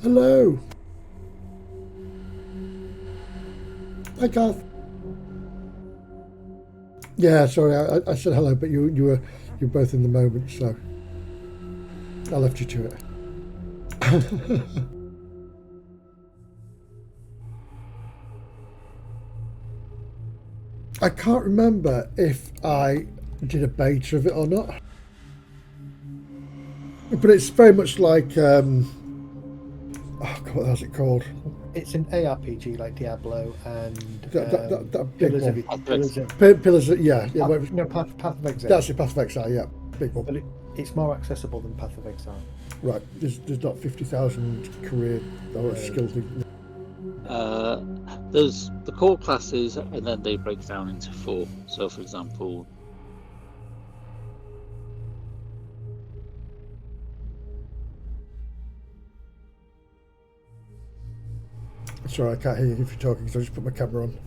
Hello. Hi, Garth. Yeah, sorry, I said hello, but you were both in the moment, so I left you to it. I can't remember if I did a beta of it or not, but it's very much like oh God, what's it called? It's an ARPG like Diablo and That big one. Pillars of Pillars. Yeah. no Path of Exile, That's it. Path of Exile. Yeah, big one. but it's more accessible than Path of Exile. Right. There's not 50,000 career or skills. Uh, there's the core classes, and then they break down into four. So, for example, Sorry, I can't hear you if you're talking, so I just put my camera on.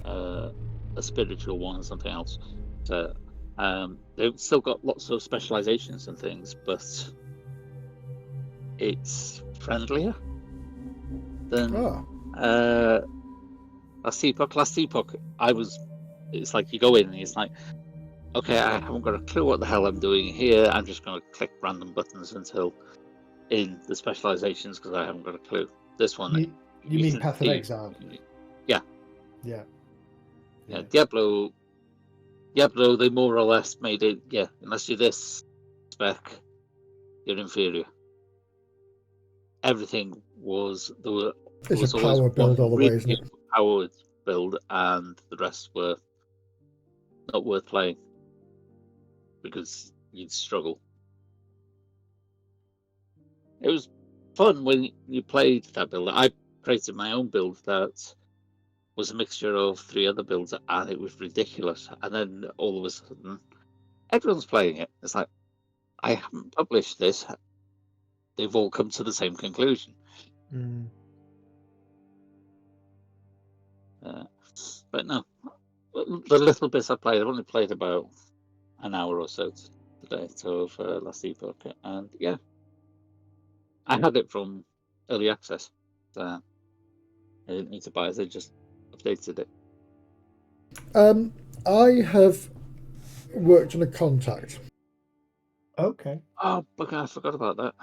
a spiritual one and something else. So, they've still got lots of specializations and things, but it's friendlier than Last Epoch. Last Epoch, it's like you go in and it's like, okay, I haven't got a clue what the hell I'm doing here. I'm just going to click random buttons until in the specializations because I haven't got a clue. This one, you mean Path of Exile? Yeah. Diablo, they more or less made it. Yeah, unless you're this spec, you're inferior. Everything was It's a power build all the way, isn't it? Powered build, and the rest were not worth playing because you'd struggle. It was fun when you played that build. I created my own build that was a mixture of three other builds, and it was ridiculous. And then all of a sudden, everyone's playing it. It's like, I haven't published this. They've all come to the same conclusion. But no, the little bits I played, I've only played about an hour or so today of Last Epoch, and yeah, I had it from early access. I didn't need to buy it; they just updated it. I have worked on a contact. Okay. Oh, but I forgot about that.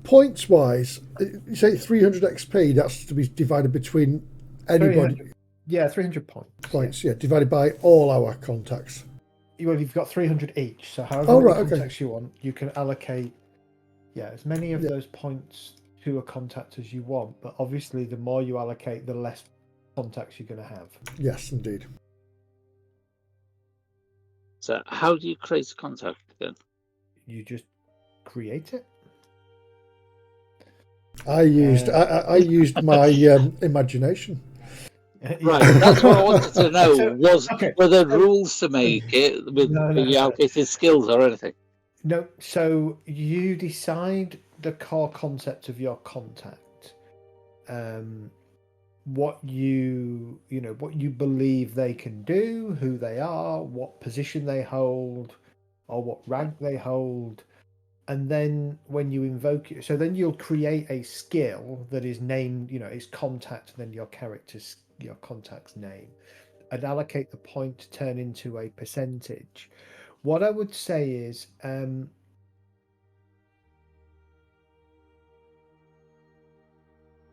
Points wise, you say 300 XP. That's to be divided between anybody. 300 points. Points, yeah, divided by all our contacts. You've got 300 each, so however many contacts you want, you can allocate as many of those points to a contact as you want. But obviously, the more you allocate, the less contacts you're going to have. Yes, indeed. So, how do you create a contact then? You just create it. I used my imagination. Right, that's what I wanted to know. Were there rules to make it with the allocated skills or anything? No, so you decide the core concept of your contact, what you believe they can do, who they are, what position they hold, or what rank they hold, and then when you invoke it, so then you'll create a skill that is named, it's contact, and then your contact's name, and allocate the point to turn into a percentage. What I would say is,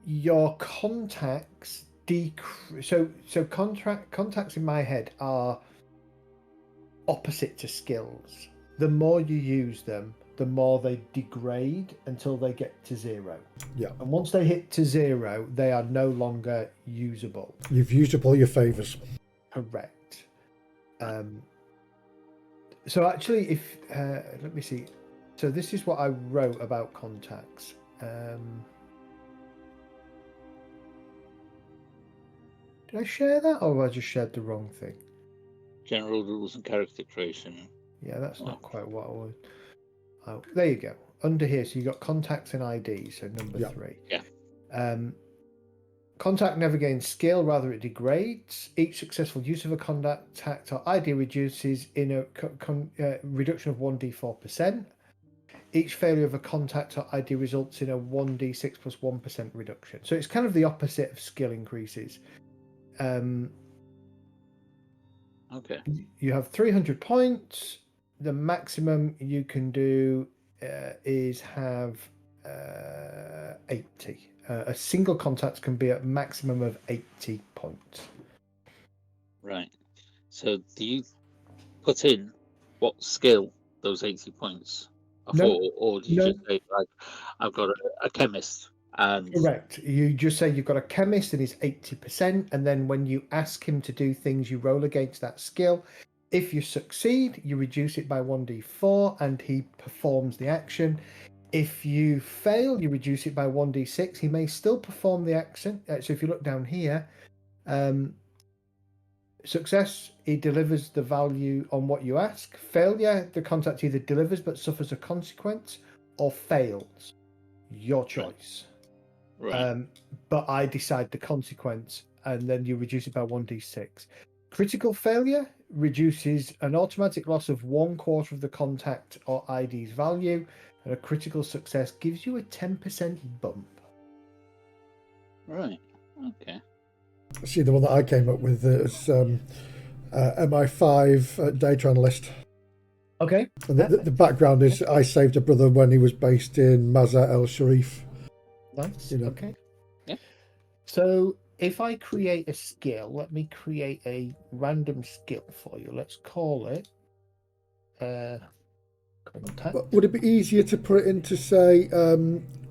your contacts decrease. So contacts in my head are opposite to skills. The more you use them, the more they degrade until they get to 0. Yeah. And once they hit to 0, they are no longer usable. You've used up all your favors. Correct. So actually, if let me see. So this is what I wrote about contacts. Did I share that, or have I just shared the wrong thing? General rules and character creation. Yeah, that's not quite what I would. Oh, there you go. Under here, so you got contacts and ID, so number 3. Yeah. Contact never gains skill, rather it degrades. Each successful use of a contact or ID reduces in a reduction of 1d4%. Each failure of a contact or ID results in a 1d6 plus 1% reduction. So it's kind of the opposite of skill increases. Okay. You have 300 points. The maximum you can do is have 80. A single contact can be a maximum of 80 points. Right. So do you put in what skill those 80 points are No, for, or do you no. just say, like, I've got a chemist and Correct. You just say you've got a chemist and he's 80%, and then when you ask him to do things, you roll against that skill. If you succeed, you reduce it by 1d4 and he performs the action. If you fail, you reduce it by 1d6. He may still perform the action. So if you look down here, success, he delivers the value on what you ask. Failure, the contact either delivers but suffers a consequence, or fails. Your choice. right. But I decide the consequence, and then you reduce it by 1d6. Critical failure reduces an automatic loss of 1/4 of the contact or ID's value, and a critical success gives you a 10% bump. Right. Okay. See, the one that I came up with is MI5 data analyst. Okay. And the background is I saved a brother when he was based in Mazar el Sharif. Nice. You know. Okay. Yeah. So if I create a skill, let me create a random skill for you. Let's call it contact. But would it be easier to put it into, say,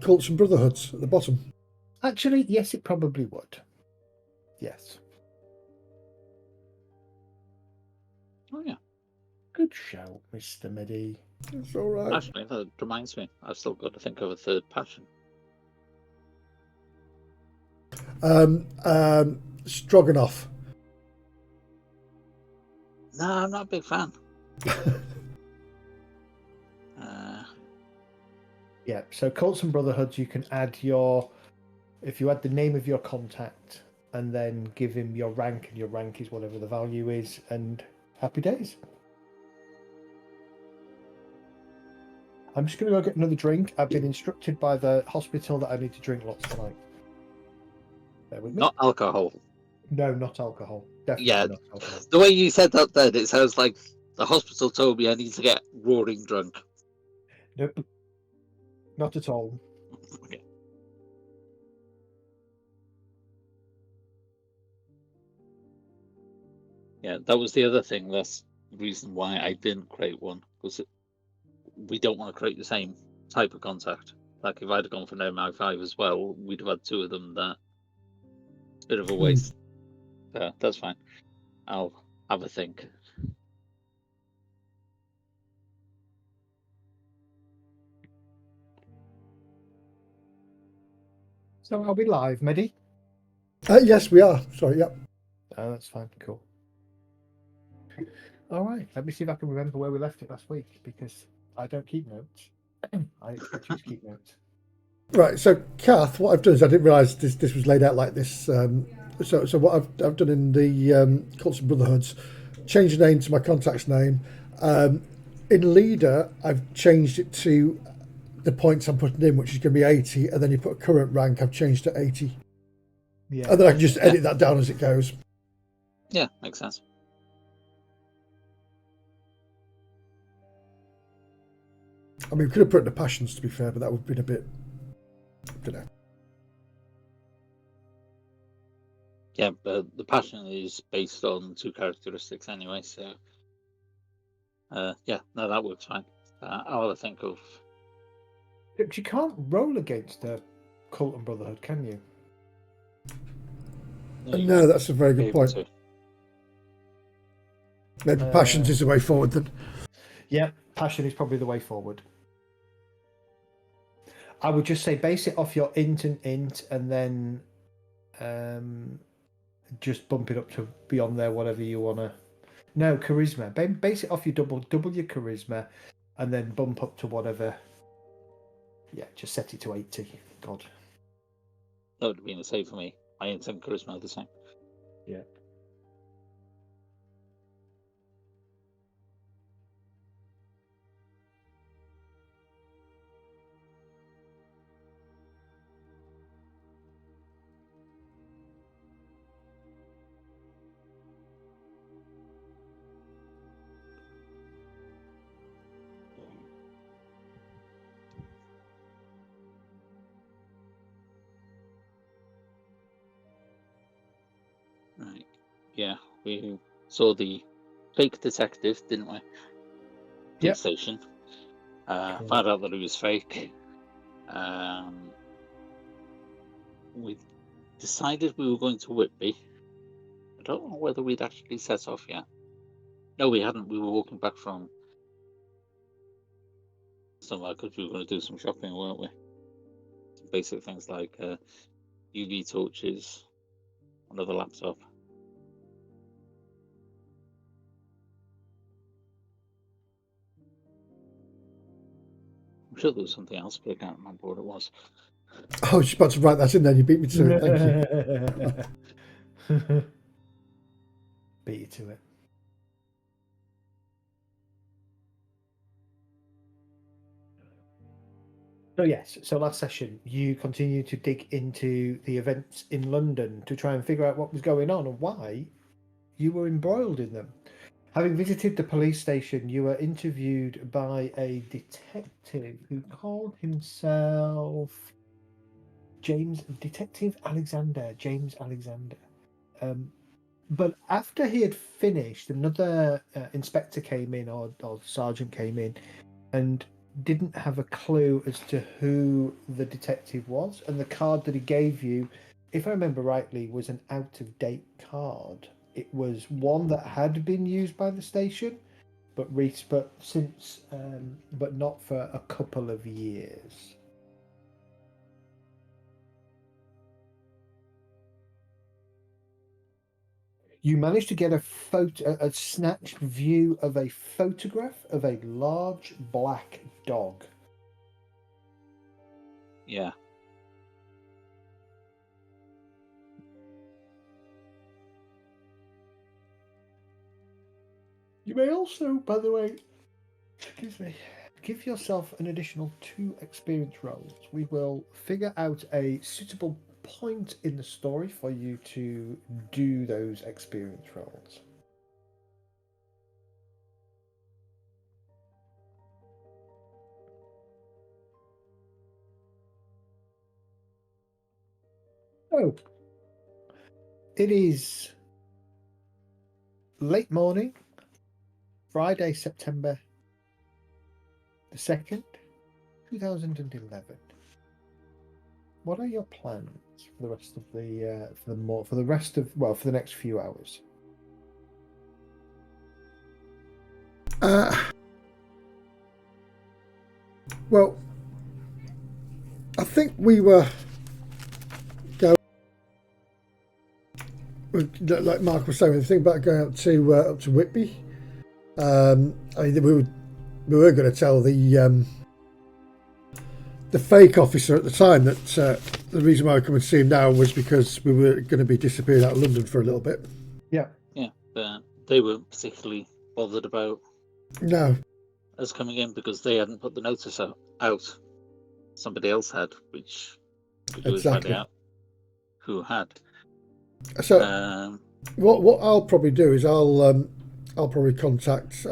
cults and brotherhoods at the bottom? Actually, yes, it probably would. Yes. Oh, yeah. Good shout, Mr. Midi. It's all right. Actually, that reminds me, I've still got to think of a third passion. Stroganoff. No, I'm not a big fan. Yeah, so cults and brotherhoods, you can add if you add the name of your contact and then give him your rank, and your rank is whatever the value is, and happy days. I'm just going to go get another drink. I've been instructed by the hospital that I need to drink lots tonight. Bear with me. Not alcohol. No, not alcohol. Definitely Yeah. not alcohol. The way you said that then, it sounds like the hospital told me I need to get roaring drunk. Nope. Not at all. Okay. Yeah, that was the other thing. That's the reason why I didn't create one, because we don't want to create the same type of contact. Like if I'd have gone for an MI5 as well, we'd have had two of them. That bit of a waste. That's fine. I'll have a think. So are we live, Medi? Yes, we are. Sorry, yep. Oh, that's fine. Cool. All right. Let me see if I can remember where we left it last week, because I don't keep notes. I expect you to keep notes. Right, so Kath, what I've done is I didn't realise this was laid out like this. So what I've done in the cults and brotherhoods, changed the name to my contact's name. In leader, I've changed it to the points I'm putting in, which is going to be 80, and then you put a current rank. I've changed to 80, Yeah. and then I can just edit that down as it goes. Yeah, makes sense. I mean, we could have put in the passions, to be fair, but that would have been a bit, I don't know. Yeah, but the passion is based on two characteristics anyway, so yeah, no, that works fine. I'll have a think of. But you can't roll against the cult and brotherhood, can you? No, that's a very good point. To. Maybe passions is the way forward then. Yeah, passion is probably the way forward. I would just say base it off your int and int, and then just bump it up to beyond there, whatever you want to. No, charisma. Base it off your double your charisma, and then bump up to whatever. Yeah, just set it to 80. God. That would have been the same for me. My int and charisma are the same. Yeah. Yeah, we saw the fake detective, didn't we? Police Yep. station. Correct. Found out that he was fake. We decided we were going to Whitby. I don't know whether we'd actually set off yet. No, we hadn't. We were walking back from somewhere because we were going to do some shopping, weren't we? Some basic things like UV torches, another laptop. I'm sure there was something else, but I can't remember what it was. I was just about to write that in there. You beat me to it. Thank you. Beat you to it. So yes, so last session you continued to dig into the events in London to try and figure out what was going on and why you were embroiled in them. Having visited the police station, you were interviewed by a detective who called himself Detective Alexander, James Alexander. But after he had finished, another inspector came in, or sergeant came in, and didn't have a clue as to who the detective was. And the card that he gave you, if I remember rightly, was an out-of-date card. It was one that had been used by the station, but not for a couple of years. You managed to get a snatched view of a photograph of a large black dog. Yeah. You may also, by the way, excuse me, give yourself an additional 2 experience rolls. We will figure out a suitable point in the story for you to do those experience rolls. Oh, it is late morning, Friday, September the 2nd, 2011. What are your plans for the rest of for the next few hours? Well, I think we were going, like Mark was saying, the thing about going up to Whitby. I mean, we were going to tell the fake officer at the time that the reason why we come and see him now was because we were going to be disappeared out of London for a little bit. Yeah. Yeah, but they weren't particularly bothered about us coming in because they hadn't put the notice out. Somebody else had, which we was finding out who had. So what I'll probably do is I'll probably contact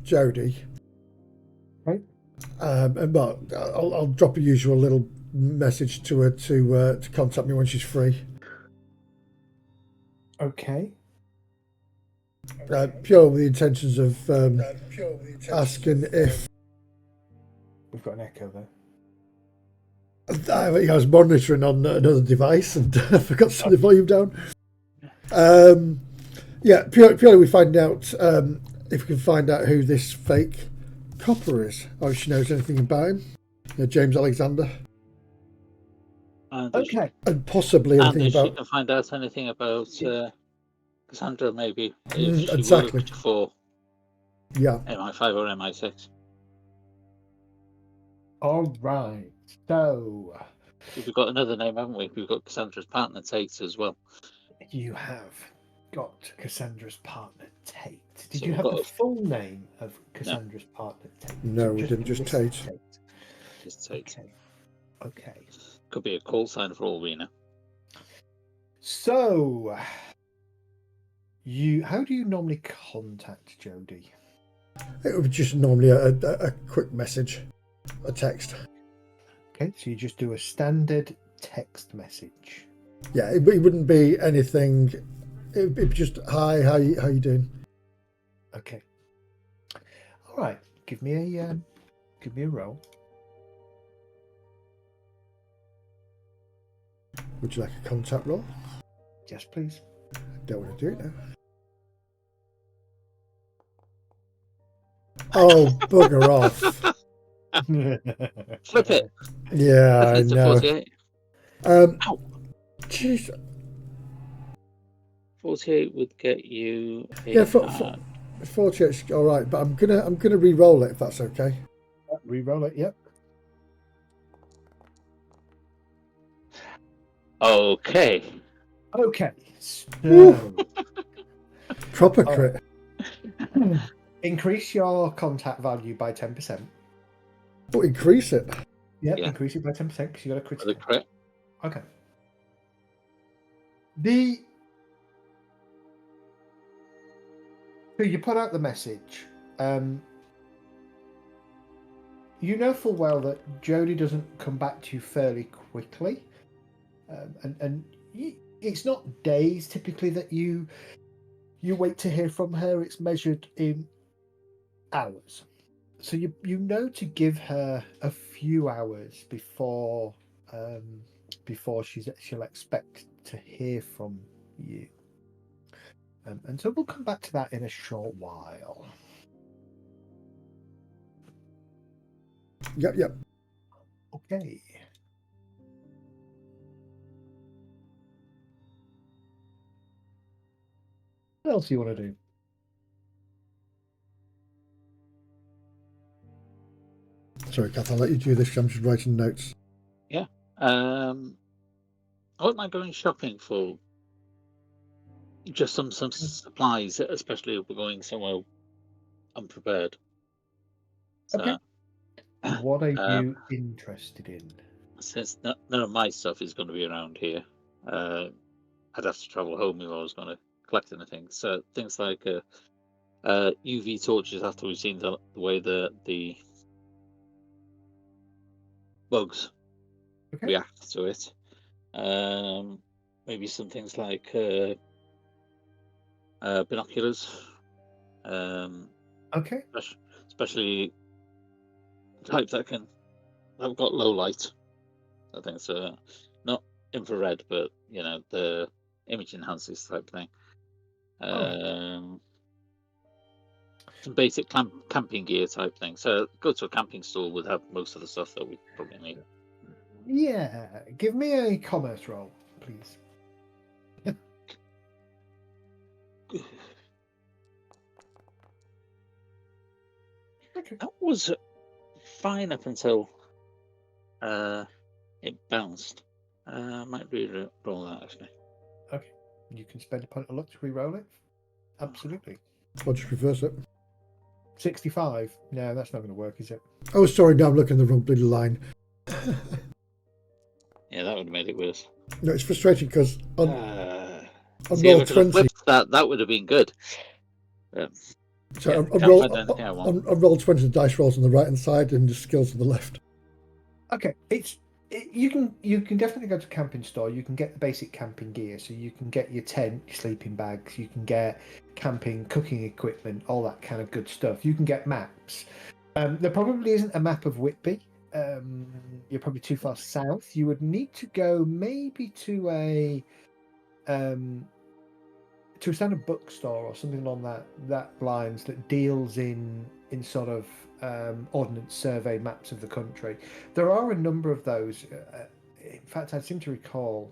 Jodie. Right. And I'll drop a usual little message to her to contact me when she's free. Okay. Pure with the intentions of asking if we've got an echo there. I was monitoring on another device and I forgot to turn the volume down. Purely we find out if we can find out who this fake copper is, or if she knows anything about him. James Alexander. Okay. And possibly anything if about. She can find out anything about Cassandra, maybe if she exactly. worked for MI5 or MI6. All right. So we've got another name, haven't we? We've got Cassandra's partner Tate as well. You have got Cassandra's partner Tate. Did you have the full name of Cassandra's partner Tate? No, we didn't. Just Tate. Just Tate. Okay. Could be a call sign for all we know. So, how do you normally contact Jodie? It would be just normally a quick message, a text. Okay, so you just do a standard text message. Yeah, it wouldn't be anything It'd be just hi. How you doing? Okay. All right. Give me a roll. Would you like a contact roll? Yes, please. Don't want to do it now. Oh, bugger off! Flip it. Yeah, I It's a know. 48. Ow. Jeez. 48 would get you a Yeah, hard. 48. All right, but I'm gonna re-roll it if that's okay. Re-roll it. Yep. Okay. Okay. So, Proper all crit. right. Increase your contact value by 10%. Oh, increase it. Yep. Yeah. Increase it by 10% because you got a For the critical. crit. Okay. So you put out the message. You know full well that Jodie doesn't come back to you fairly quickly, and it's not days typically that you wait to hear from her. It's measured in hours. So you know to give her a few hours before she'll expect to hear from you. And so we'll come back to that in a short while. Yep. Okay. What else do you want to do? Sorry, Kath, I'll let you do this. I'm just writing notes. Yeah. I wouldn't mind going shopping for just some supplies, especially if we're going somewhere unprepared. So, Okay. What are um, you interested in? since none of my stuff is going to be around here, I'd have to travel home if I was going to collect anything. So things like UV torches after we've seen the way the bugs react to it. Maybe some things like binoculars. Okay. Especially types that have got low light. I think so. Not infrared, but the image enhancers type thing. Some basic camping gear type thing. So go to a camping store would have most of the stuff that we probably need. Yeah. Give me a commerce roll, please. Okay. That was fine up until it bounced. Might re-roll that actually. Okay. You can spend a point of luck to re-roll it. Absolutely. I'll just reverse it. 65. No, that's not going to work, is it? Oh, sorry, no, I'm looking at the wrong bloody line. Yeah, that would have made it worse. No, it's frustrating because on see, if roll I could have 20, flipped that would have been good. so Yeah, on can't find anything I want. on roll 20, the dice rolls on the right hand side and the skills on the left. Okay. You can definitely go to a camping store. You can get the basic camping gear. So you can get your tent, your sleeping bags. You can get camping cooking equipment, all that kind of good stuff. You can get maps. There probably isn't a map of Whitby. You're probably too far south. You would need to go maybe to a standard bookstore or something along that lines that deals in sort of ordnance survey maps of the country. There are a number of those. In fact, I seem to recall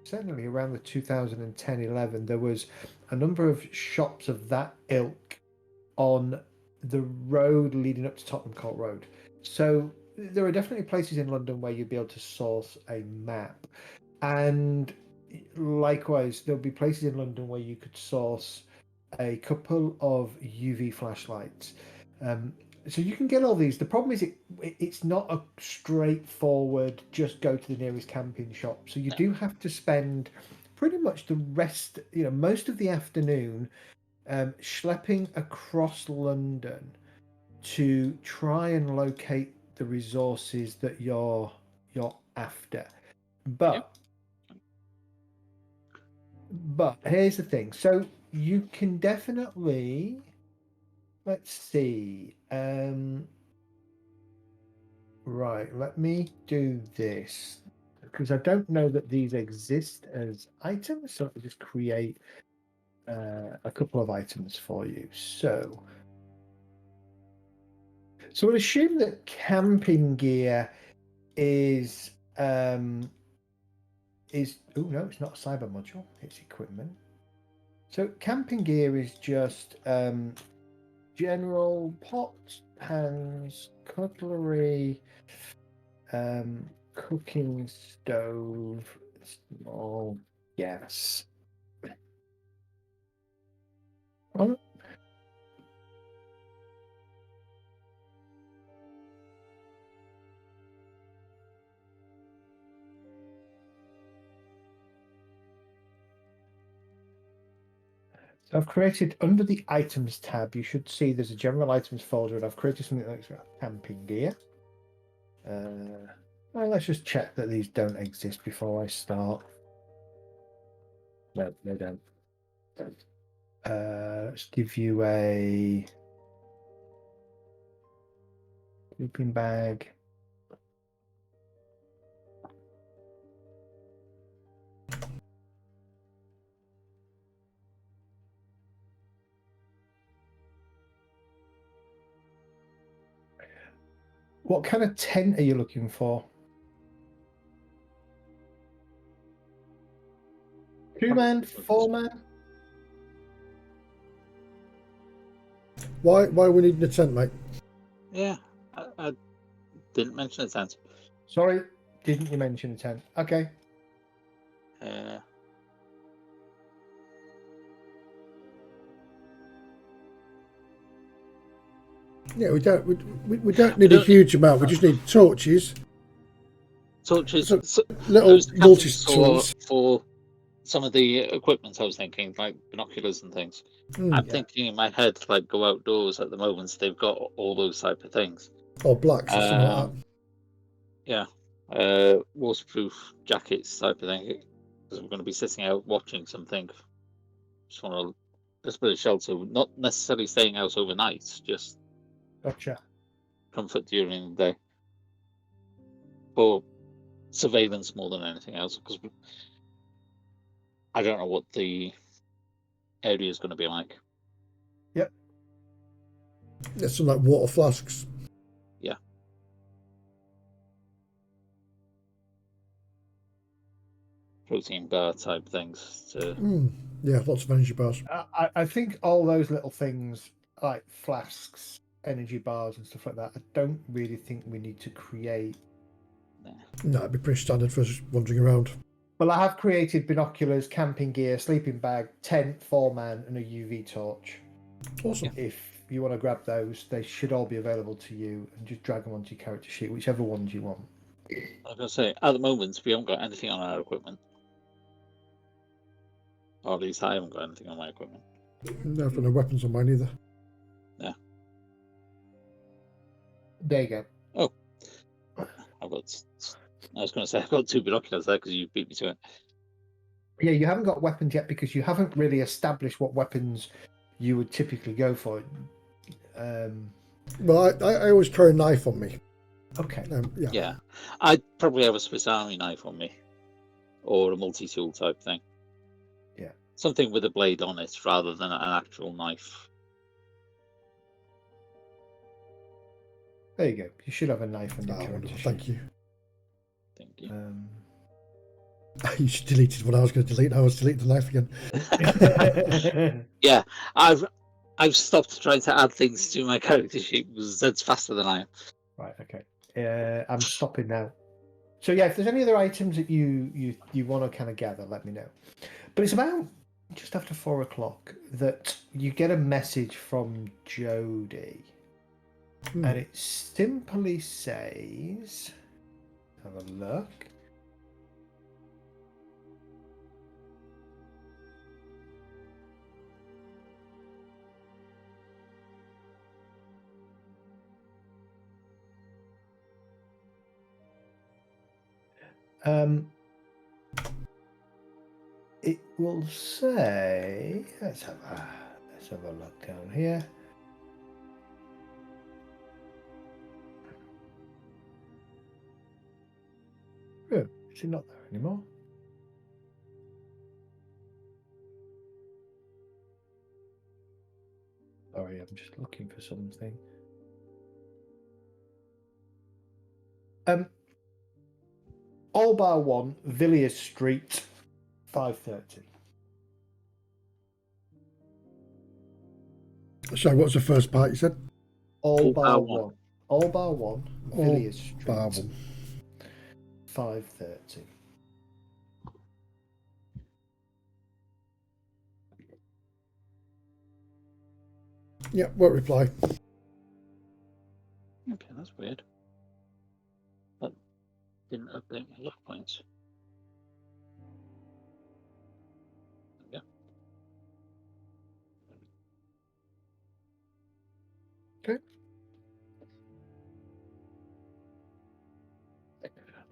certainly around the 2010-11 there was a number of shops of that ilk on the road leading up to Tottenham Court Road. So there are definitely places in London where you'd be able to source a map, and likewise there'll be places in London where you could source a couple of UV flashlights. So you can get all these. The problem is it's not a straightforward just go to the nearest camping shop. So you do have to spend pretty much the rest, most of the afternoon schlepping across London to try and locate the resources that you're after. But But here's the thing. So you can definitely, let's see. Right, let me do this because I don't know that these exist as items. So I'll just create a couple of items for you. So we'll assume that camping gear is oh no, it's not a cyber module, it's equipment. So camping gear is just general pots, pans, cutlery, cooking stove, small gas. Oh, so I've created under the items tab, you should see there's a general items folder, and I've created something like camping gear. Well, let's just check that these don't exist before I start. No, they don't. Let's give you a sleeping bag. What kind of tent are you looking for? 2-man, 4-man? Why we need a tent, mate? Yeah, I didn't mention a tent. Sorry, didn't you mention a tent? Okay. Yeah, we don't need a huge amount. We just need torches, Torches, little those multi tools tools. for some of the equipment. I was thinking, like binoculars and things. I'm thinking in my head, like go outdoors at the moment. So they've got all those type of things. Or blacks or something like that. Yeah, waterproof jackets type of thing. Because we're going to be sitting out watching something. Just want a bit of shelter, not necessarily staying out overnight. Just Gotcha. comfort during the day. For surveillance more than anything else, because I don't know what the area is going to be like. Yep. There's some like water flasks. Yeah. Protein bar type things. Yeah, lots of energy bars. I think all those little things like flasks, energy bars, and stuff like that, I don't really think we need to create. No, it'd be pretty standard for us wandering around. Well, I have created binoculars, camping gear, sleeping bag, tent, 4-man, and a UV torch. Awesome. If you want to grab those, they should all be available to you, and just drag them onto your character sheet, whichever ones you want. I was going to say, at the moment, we haven't got anything on our equipment. Or at least I haven't got anything on my equipment. No, I've got no weapons on mine either. Yeah. There you go. Oh. I was going to say, I've got 2 binoculars there because you beat me to it. Yeah, you haven't got weapons yet because you haven't really established what weapons you would typically go for. Well, I always carry a knife on me. Okay. Yeah. I'd probably have a Swiss Army knife on me. Or a multi-tool type thing. Yeah. Something with a blade on it rather than an actual knife. There you go. You should have a knife on your character sheet. Thank you. Thank you. You should delete what I was going to delete. I was deleting the knife again. Yeah, I've stopped trying to add things to my character sheet because Zed's faster than I am. Right. Okay. I'm stopping now. So yeah, if there's any other items that you want to kind of gather, let me know. But it's about just after 4 o'clock that you get a message from Jody, and it simply says, "Have a look." will say, let's have a look down here. Oh, is he not there anymore? Sorry, I'm just looking for something. All Bar 1, Villiers Street, 5:30. Sorry, what was the first part you said? All Bar 1. All Bar 1, Villiers Street, Bar 1. 5:30. Yeah, won't reply. Okay, that's weird. That didn't update my luck points. Yeah. Okay.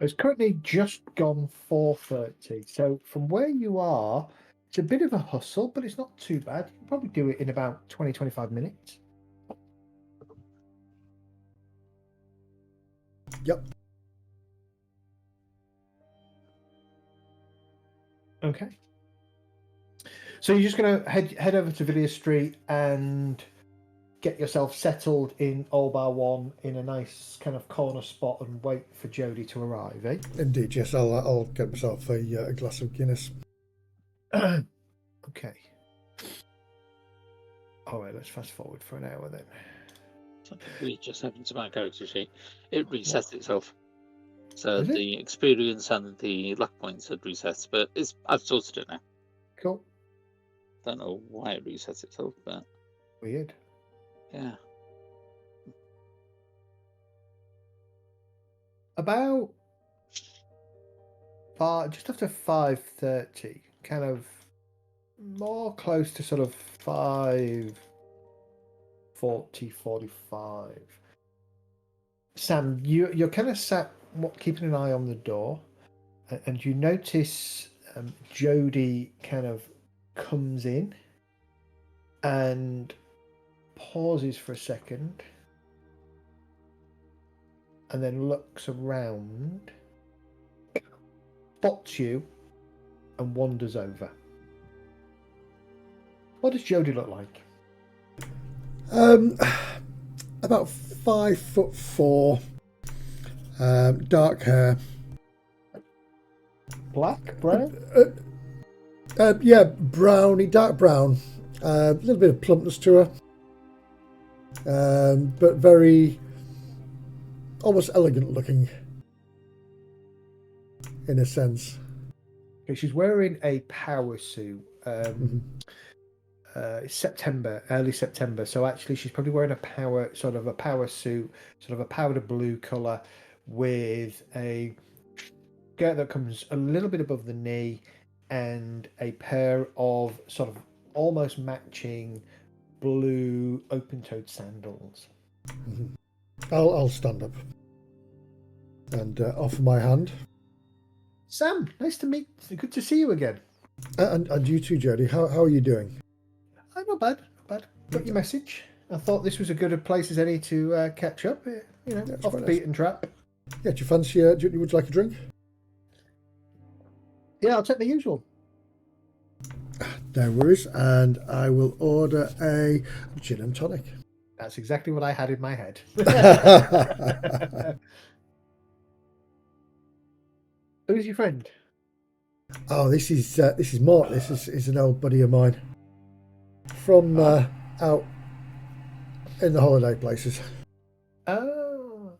It's currently just gone 4:30. So from where you are, it's a bit of a hustle, but it's not too bad. You can probably do it in about 20-25 minutes. Yep. Okay. So you're just going to head over to Villiers Street and get yourself settled in Old Bar 1 in a nice kind of corner spot and wait for Jodie to arrive, eh? Indeed, yes. I'll get myself a glass of Guinness. Okay. All right, let's fast forward for an hour then. Something we just happened to my character sheet. It resets itself. So Is it? the experience and the luck points had reset, but I've sorted it now. Cool. Don't know why it resets itself, but Weird. yeah. About just after 5:30, kind of more close to sort of 5:40, 45. Sam, you're kind of sat keeping an eye on the door, and you notice Jodie kind of comes in and pauses for a second and then looks around, spots you, and wanders over. What does Jodie look like? About 5'4", dark hair. Black, brown? Yeah, browny, dark brown. A little bit of plumpness to her, but very almost elegant looking in a sense. Okay, she's wearing a power suit. It's September, early September, so actually she's probably wearing a power suit, sort of a powder blue colour, with a skirt that comes a little bit above the knee, and a pair of sort of almost matching blue open-toed sandals. I'll stand up and offer my hand. Sam, nice to meet. Good to see you again. And you too, Jodie. How are you doing? Not bad. Got your message. I thought this was a good a place as any to catch up. Off the beaten track. Yeah, do you fancy? Would you like a drink? Yeah, I'll take the usual. No worries, and I will order a gin and tonic. That's exactly what I had in my head. Who's your friend? Oh, this is Mark. This is an old buddy of mine from out in the holiday places. Oh,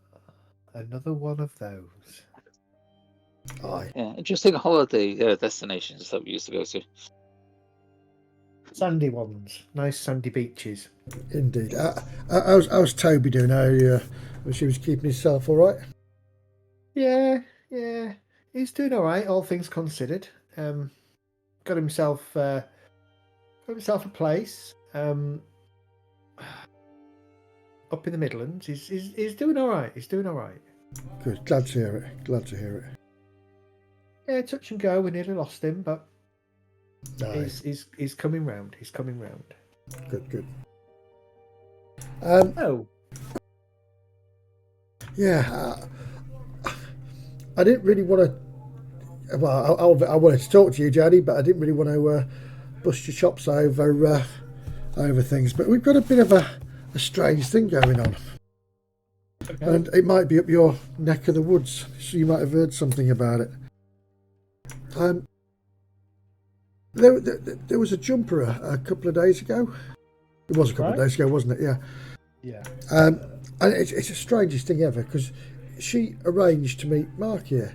another one of those. Aye. Yeah, interesting holiday destinations that we used to go to. Sandy ones, nice sandy beaches. Indeed. How's Toby doing? She was keeping himself all right? Yeah, he's doing all right, all things considered. Got himself a place up in the Midlands. He's doing all right. He's doing all right. Good. Glad to hear it. Yeah, touch and go. We nearly lost him, but Aye. He's coming round. He's coming round. Good. Oh, Yeah, I didn't really want to. Well, I wanted to talk to you, Jody, but I didn't really want to bust your chops over things. But we've got a bit of a strange thing going on, okay. and it might be up your neck of the woods, so you might have heard something about it. There was a jumper a couple of days ago. It was a couple of days ago, wasn't it? Yeah. Yeah. And it's the strangest thing ever, because she arranged to meet Mark here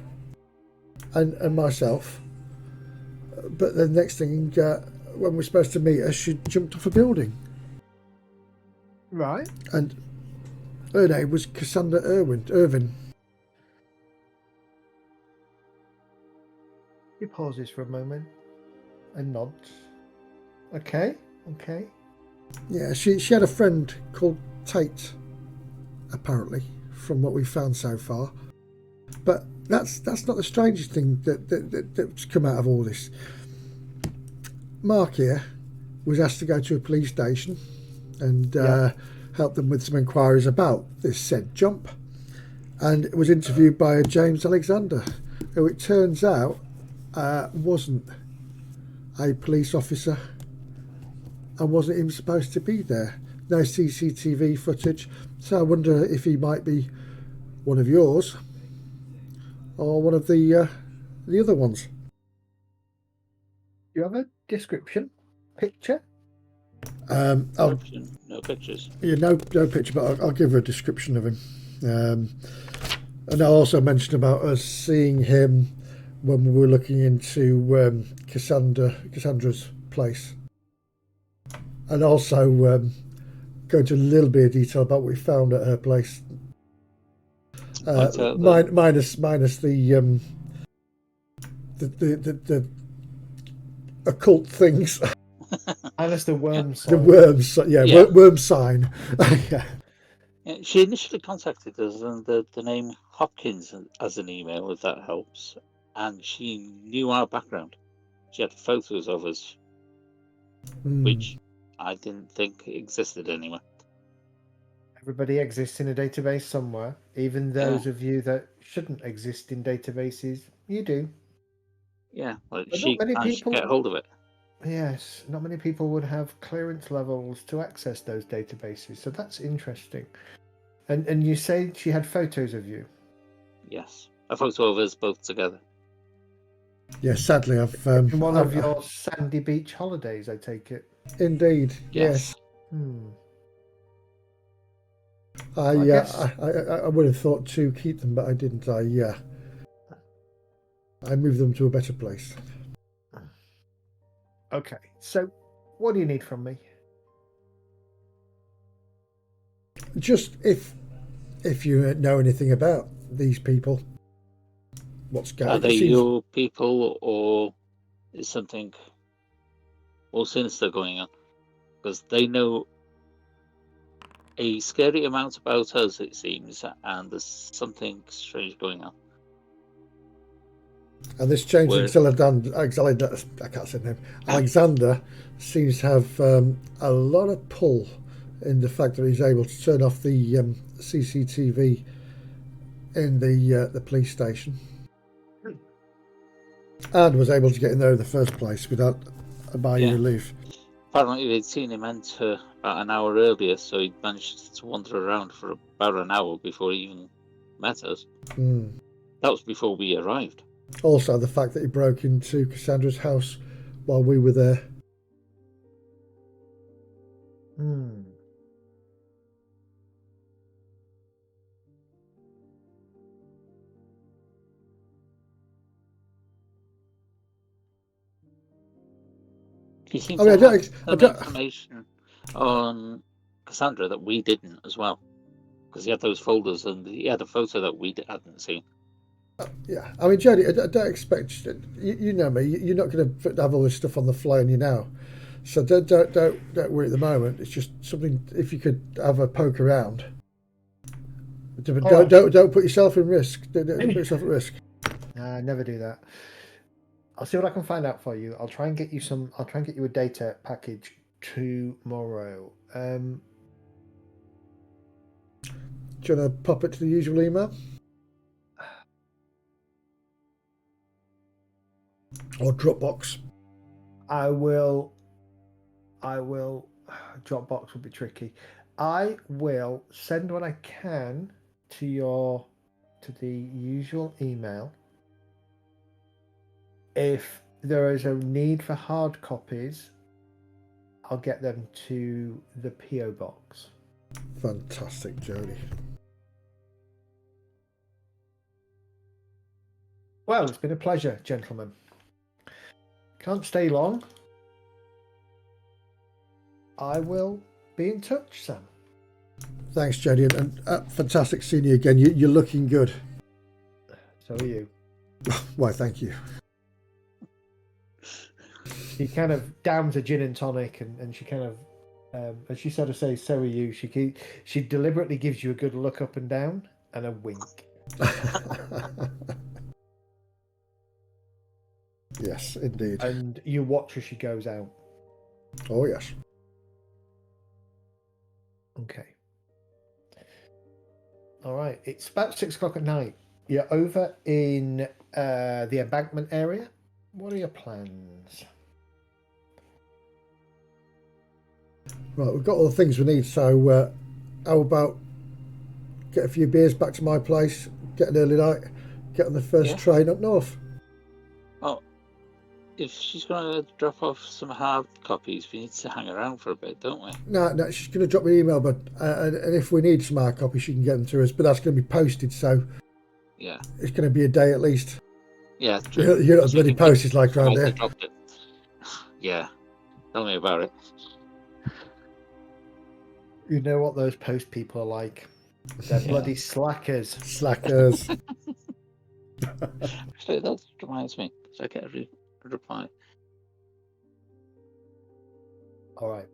and myself, but the next thing, when we're supposed to meet her, she jumped off a building, Right. and her name was Cassandra Irvin. He pauses for a moment and nods. Okay. Yeah, she had a friend called Tate, apparently, from what we've found so far. But that's not the strangest thing that's come out of all this. Mark here was asked to go to a police station and help them with some inquiries about this said jump, and was interviewed by a James Alexander, who it turns out wasn't a police officer and wasn't even supposed to be there. No CCTV footage, so I wonder if he might be one of yours or one of the other ones. You have a description? Picture? No pictures. Yeah, no picture, but I'll give her a description of him. And I'll also mention about us seeing him when we were looking into Cassandra's place. And also go into a little bit of detail about what we found at her place. Minus the occult things. Minus the worm sign. The worms, yeah. Worm sign. Yeah. She initially contacted us under the name Hopkins as an email, if that helps. And she knew our background. She had photos of us, which I didn't think existed anywhere. Everybody exists in a database somewhere. Even those of you that shouldn't exist in databases, you do. Yeah, well, But she managed to get hold of it. Yes, not many people would have clearance levels to access those databases, so that's interesting. And you say she had photos of you? Yes, a photo of us both together. Yeah, sadly, I've in one of your sandy beach holidays, I take it. Indeed, yes. I would have thought to keep them, but I didn't. I moved them to a better place. Okay, so what do you need from me? Just if you know anything about these people, what's going on? Are they your people, or is something more sinister going on? Because they know a scary amount about us, it seems, and there's something strange going on. And this change Alexander, I can't say the name, Alexander seems to have a lot of pull in the fact that he's able to turn off the CCTV in the police station, and was able to get in there in the first place without a Bayou relief. Apparently they'd seen him enter about an hour earlier, so he managed to wander around for about an hour before he even met us. That was before we arrived. Also, the fact that he broke into Cassandra's house while we were there. He seemed to have some information on Cassandra that we didn't as well, because he had those folders and he had a photo that we hadn't seen. Yeah, I mean, Jody, I don't expect you know me. You're not going to have all this stuff on the fly on you now, so don't worry at the moment. It's just something. If you could have a poke around, don't put yourself in risk. Don't put yourself at risk. I never do that. I'll see what I can find out for you. I'll try and get you some. I'll try and get you a data package tomorrow. Do you want to pop it to the usual email? Or Dropbox? I will. Dropbox will be tricky. I will send what I can to the usual email. If there is a need for hard copies, I'll get them to the PO box. Fantastic, Jody. Well, it's been a pleasure, gentlemen. Can't stay long. I will be in touch, Sam. Thanks, Jody, and fantastic seeing you again. You're looking good. So are you. Why, thank you. She kind of downs a gin and tonic, and she kind of, as she sort of says, "So are you." She deliberately gives you a good look up and down and a wink. Yes, indeed. And you watch as she goes out. Oh, yes. Okay. All right. It's about 6 o'clock at night. You're over in the embankment area. What are your plans? Right, we've got all the things we need, so how about get a few beers back to my place, get an early night, get on the first train up north? Well, if she's going to drop off some hard copies, we need to hang around for a bit, don't we? No, she's going to drop me an email, but and if we need some hard copies, she can get them to us, but that's going to be posted, so Yeah. it's going to be a day at least. Yeah, true. You know what bloody post is like around here. Yeah, tell me about it. You know what those post people are like. They're bloody slackers. Slackers. Actually, that reminds me. So I get a reply. All right.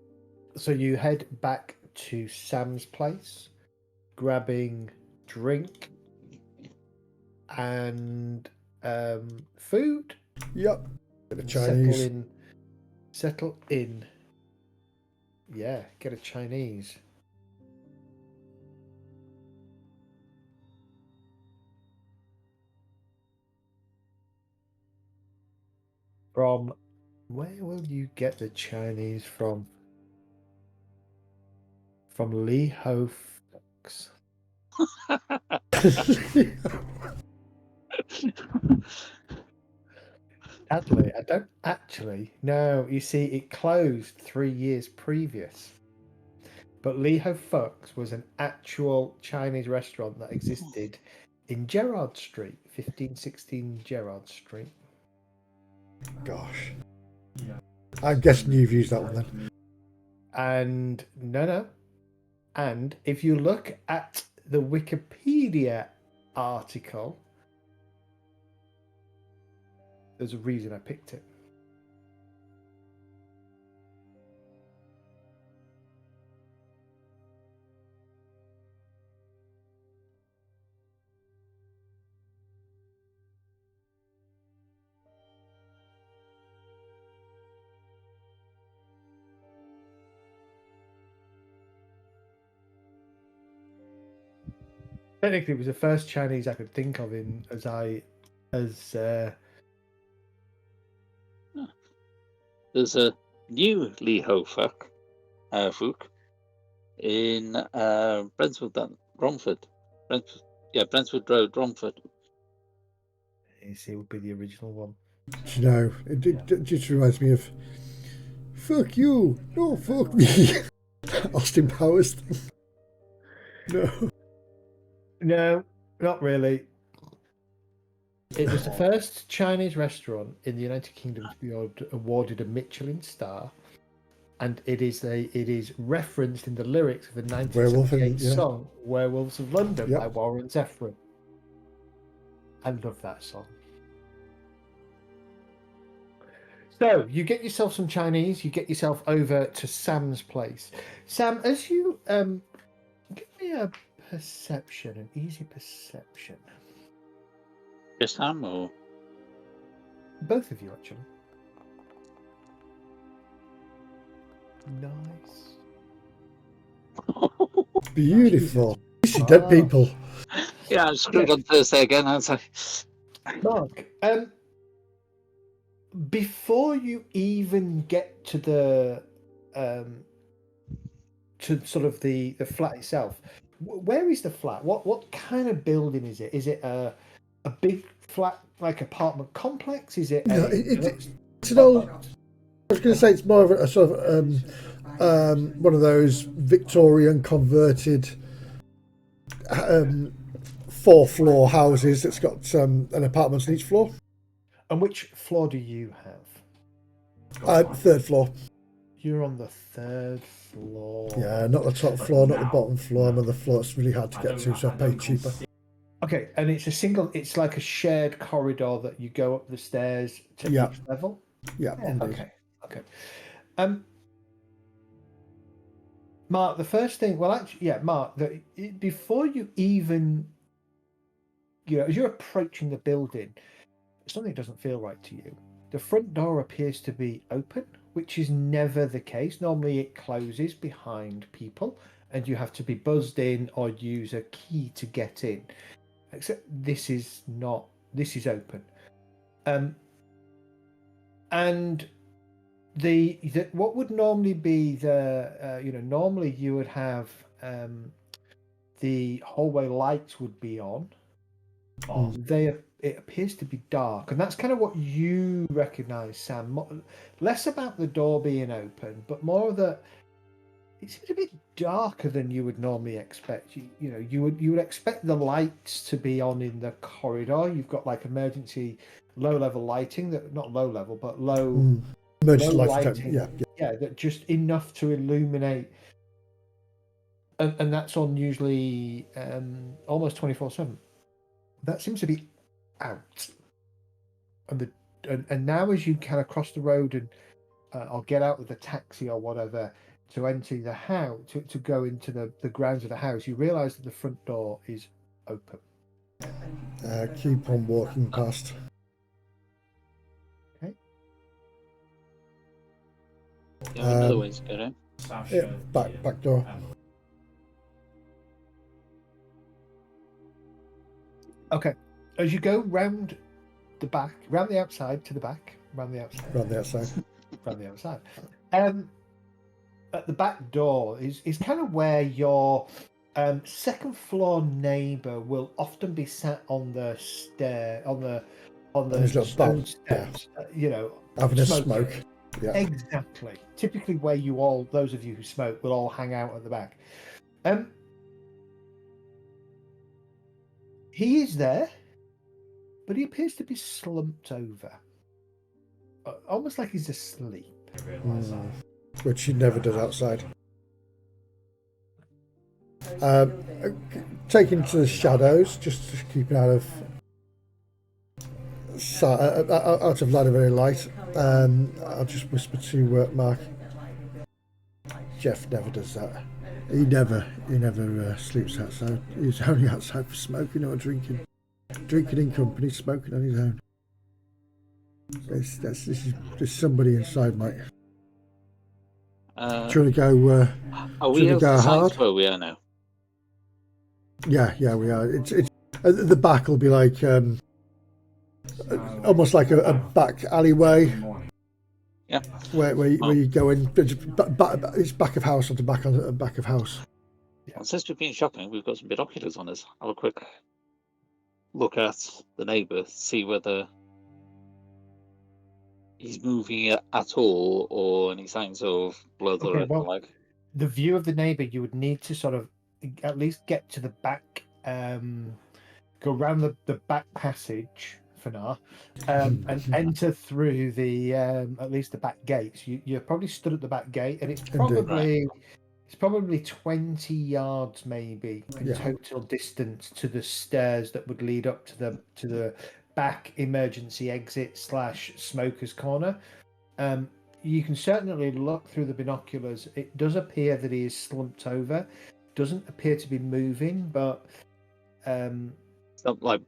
So you head back to Sam's place, grabbing drink and food. Yep. Bit of Chinese. Settle in. Yeah, get a Chinese. From where will you get the Chinese from? From Lee Ho Fox. Sadly, I don't actually. No, you see, it closed 3 years previous. But Lee Ho Fox was an actual Chinese restaurant that existed in Gerrard Street, 1516 Gerrard Street. Gosh. Yeah. I'm guessing you've used that one then. And no. And if you look at the Wikipedia article, there's a reason I picked it. Technically, it was the first Chinese I could think of There's a new Lee Ho Fook in Brentwood, Romford. Brentwood Road, Romford. You see, it would be the original one. You know, it just reminds me of fuck you, no, fuck me. Austin Powers thing. No, not really. It was the first Chinese restaurant in the United Kingdom to be awarded a Michelin star, and it is referenced in the lyrics of the 1978 song "Werewolves of London" by Warren Zevon. I love that song. So you get yourself some Chinese. You get yourself over to Sam's place. Sam, as you give me a perception, an easy perception. Just Sam or Both of you, actually. Nice. Beautiful. You see dead people. Yeah, I'm screwed on Thursday again, aren't I? Mark, before you even get to the to sort of the flat itself, where is the flat? What kind of building is it? Is it a big flat like apartment complex? Is it No, a it's an old. I was going to say it's more of a sort of one of those Victorian converted 4-floor houses that's got an apartment on each floor. And which floor do you have? 3rd floor. You're on the 3rd floor. Yeah, not the top floor, not the bottom floor. I'm on the floor. It's really hard to get to, so I pay cheaper. Okay, and it's like a shared corridor that you go up the stairs to each level? Yeah, indeed. Okay. Mark, the first thing, Mark, before you even, as you're approaching the building, something doesn't feel right to you. The front door appears to be open, which is never the case. Normally it closes behind people and you have to be buzzed in or use a key to get in. Except this is not. This is open. And the what would normally be the normally you would have the hallway lights would be on. It appears to be dark, and that's kind of what you recognise, Sam. Less about the door being open, but more that it seems a bit darker than you would normally expect. You would expect the lights to be on in the corridor. You've got like emergency low level lighting, that not low level but low emergency lighting. Yeah, that just enough to illuminate. And that's on usually almost 24/7. That seems to be out. And now as you kind of cross the road and or get out of the taxi or whatever to enter the house, to go into the grounds of the house, you realise that the front door is open. Keep on walking past. Okay. Another way to get in. Yeah, back door. Okay. As you go round the back, round the outside to the back, round the outside. Round the outside. Round the outside. At the back door is kind of where your second floor neighbour will often be sat on the stair, on the stone steps, having a smoke. Yeah. Exactly. Typically where those of you who smoke will all hang out at the back. He is there, but he appears to be slumped over. Almost like he's asleep. Which he never does outside. Taking to the shadows, just keeping out of line of any light. I'll just whisper to Mark. Jeff never does that. He never sleeps outside. He's only outside for smoking or drinking in company, smoking on his own. There's somebody inside, mate. Trying to go. Are we outside where we are now? Yeah, we are. It's at the back will be like almost like a back alleyway. Yeah. Where you go in, it's back of house onto back of house. Well, since we've been shopping, we've got some binoculars on us. Have a quick look at the neighbour, see whether he's moving at all or any signs of blood or anything like. The view of the neighbour, you would need to sort of at least get to the back, go around the back passage for now, and enter through the at least the back gates. You're probably stood at the back gate, and it's probably 20 yards maybe in total distance to the stairs that would lead up to the back emergency exit / smoker's corner. You can certainly look through the binoculars. It does appear that he is slumped over. Doesn't appear to be moving, but It's not like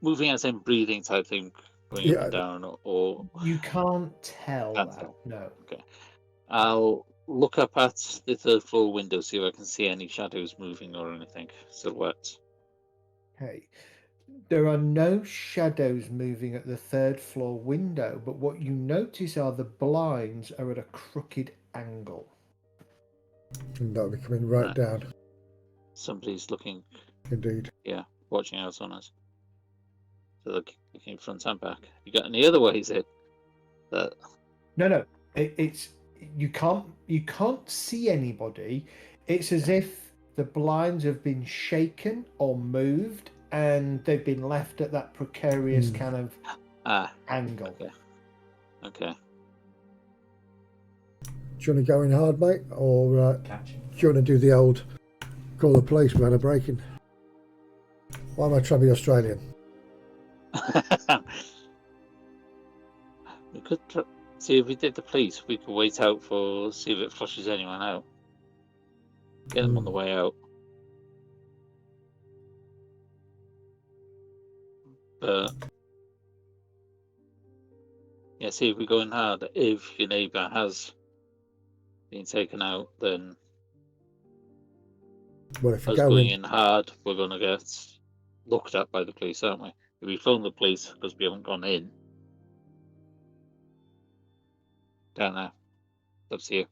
moving as in breathing type thing. going up and down, or You can't tell Can't that. tell. No. okay. I'll look up at the third floor window, see if I can see any shadows moving or anything, silhouettes. Okay. There are no shadows moving at the third floor window, but what you notice are the blinds are at a crooked angle. And that'll be coming right down. Somebody's looking, Indeed. watching out on us. So they're looking front and back. You got any other ways in? That No. It's you can't see anybody. It's as if the blinds have been shaken or moved, and they've been left at that precarious kind of angle. Okay. Do you want to go in hard, mate? Or do Catching. you want to do the old call the police without a break-in? Why am I trying to be Australian? We could see if we did the police. We could wait out see if it flushes anyone out. Get them on the way out. But yeah, see if we go in hard. If your neighbour has been taken out, then Well, if you us go going in, in hard, we're going to get looked at by the police, aren't we? If we phone the police because we haven't gone in, don't know. Up to you.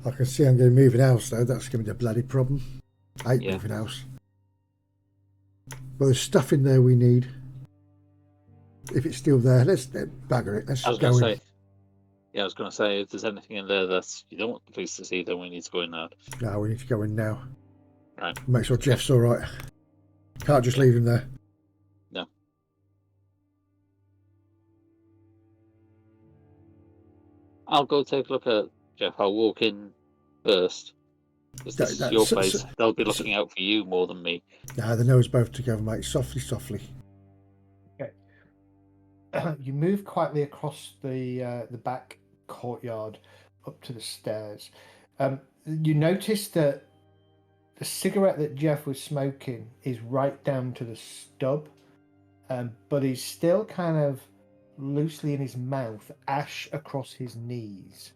I can see I'm going to move in house though. That's going to be a bloody problem. I hate moving house. But there's stuff in there we need. If it's still there, let's bagger it. Let's go in. I was going to say, if there's anything in there that you don't want the police to see, then we need to go in hard. No, we need to go in now. Right. Make sure Jeff's all right. Can't just leave him there. No. I'll go take a look at Jeff. I'll walk in first. Because this is your place. They'll be looking out for you more than me. Nah, they know us both together, mate. Softly. Okay. You move quietly across the back courtyard up to the stairs. You notice that the cigarette that Jeff was smoking is right down to the stub, but he's still kind of loosely in his mouth, ash across his knees.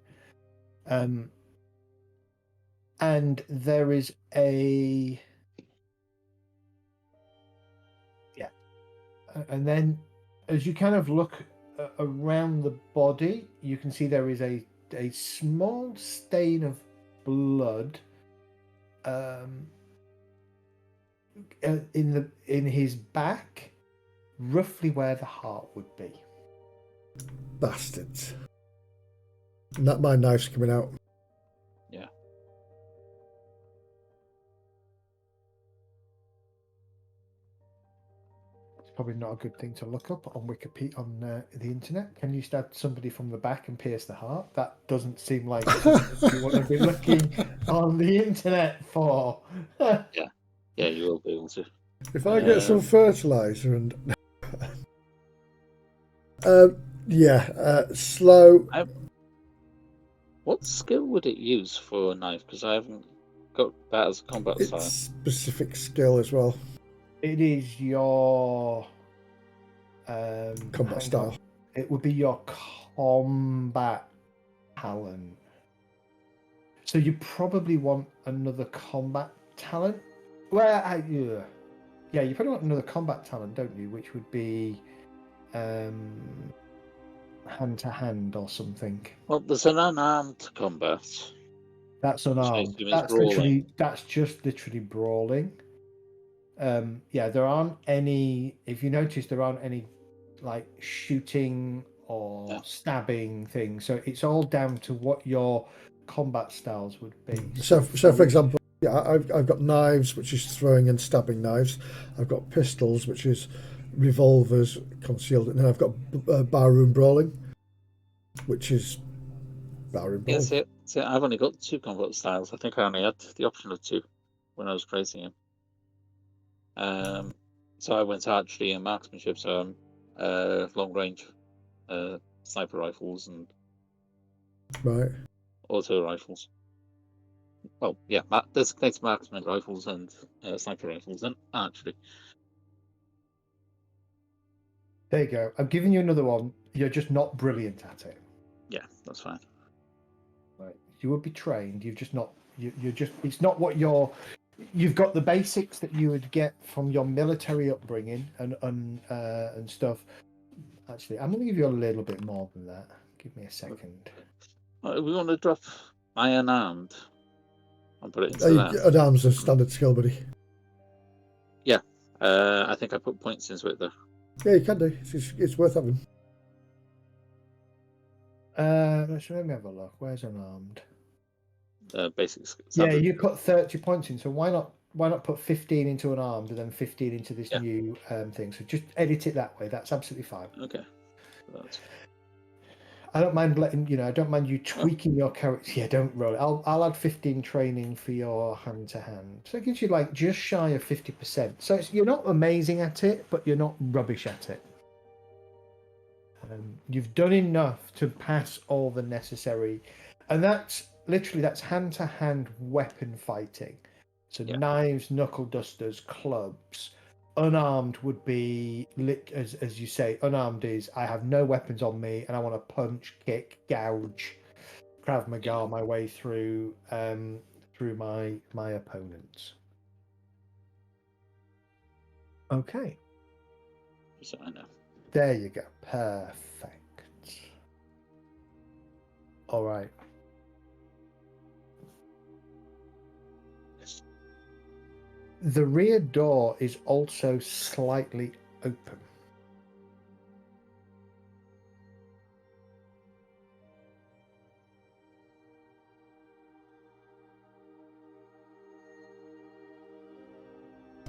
And there is and then as you kind of look around the body, you can see there is a small stain of blood in his back, roughly where the heart would be. Bastards. Not my knife's coming out. Yeah. Probably not a good thing to look up on Wikipedia on the internet. Can you stab somebody from the back and pierce the heart? That doesn't seem like you want to be looking on the internet for. Yeah, you will be able to. If I get some fertilizer and slow. What skill would it use for a knife? Because I haven't got that as a combat style. It's specific skill as well. It is your Combat style. It would be your combat talent. So you probably want another combat talent. Well, you probably want another combat talent, don't you? Which would be hand to hand or something. Well, there's an unarmed combat. That's unarmed. That's just literally brawling. There aren't any. If you notice, there aren't any like shooting or stabbing things. So it's all down to what your combat styles would be. So for example, I've got knives, which is throwing and stabbing knives. I've got pistols, which is revolvers concealed, and then I've got barroom brawling, which is barroom brawling. Yes, I've only got 2 combat styles. I think I only had the option of 2 when I was creating him. So I went archery and marksmanship, so long range sniper rifles and auto rifles. Well, yeah, designated marksman rifles and sniper rifles and archery. There you go. I'm giving you another one. You're just not brilliant at it. Yeah, that's fine. Right. You would be trained. You've just not. You're just. It's not what you're. You've got the basics that you would get from your military upbringing and stuff. Actually, I'm going to give you a little bit more than that. Give me a second. We want to drop my unarmed and put it into that. Unarmed's a standard skill, buddy. Yeah, I think I put points into it though. Yeah, you can do. It's worth having. Let me have a look. Where's unarmed? Basics. Yeah, you put 30 points in. So why not put 15 into unarmed and then 15 into this Yeah. new thing? So just edit it that way. That's absolutely fine. Okay. That's... I don't mind I don't mind you tweaking your character. Yeah, don't roll it. I'll add 15 training for your hand to hand. So it gives you like just shy of 50%. So you're not amazing at it, but you're not rubbish at it. You've done enough to pass all the necessary, and that's hand to hand weapon fighting. So knives, knuckle dusters, clubs. Unarmed would be, as you say, unarmed is I have no weapons on me and I want to punch, kick, gouge, Krav Maga my way through my opponents. Okay. So I know. There you go. Perfect. All right. The rear door is also slightly open.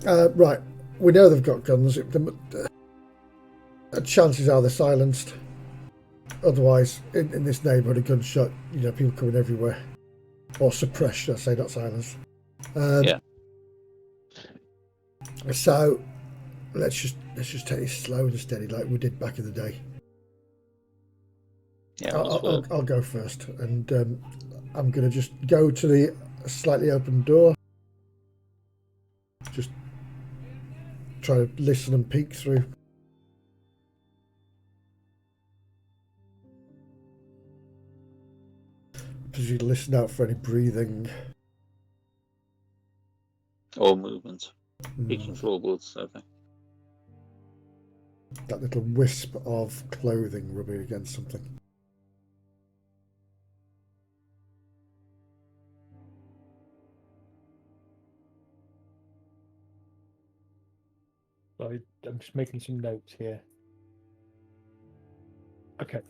Right. We know they've got guns. Chances are they're silenced. Otherwise, in this neighbourhood, a gunshot, people coming everywhere. Or suppressed, I say, not silenced. Yeah. So let's just take this slow and steady like we did back in the day. Yeah, I'll go first, and I'm going to just go to the slightly open door. Just try to listen and peek through. Just listen out for any breathing or movement. Peeking floorboards, okay. That little wisp of clothing rubbing against something. Sorry, I'm just making some notes here. Okay.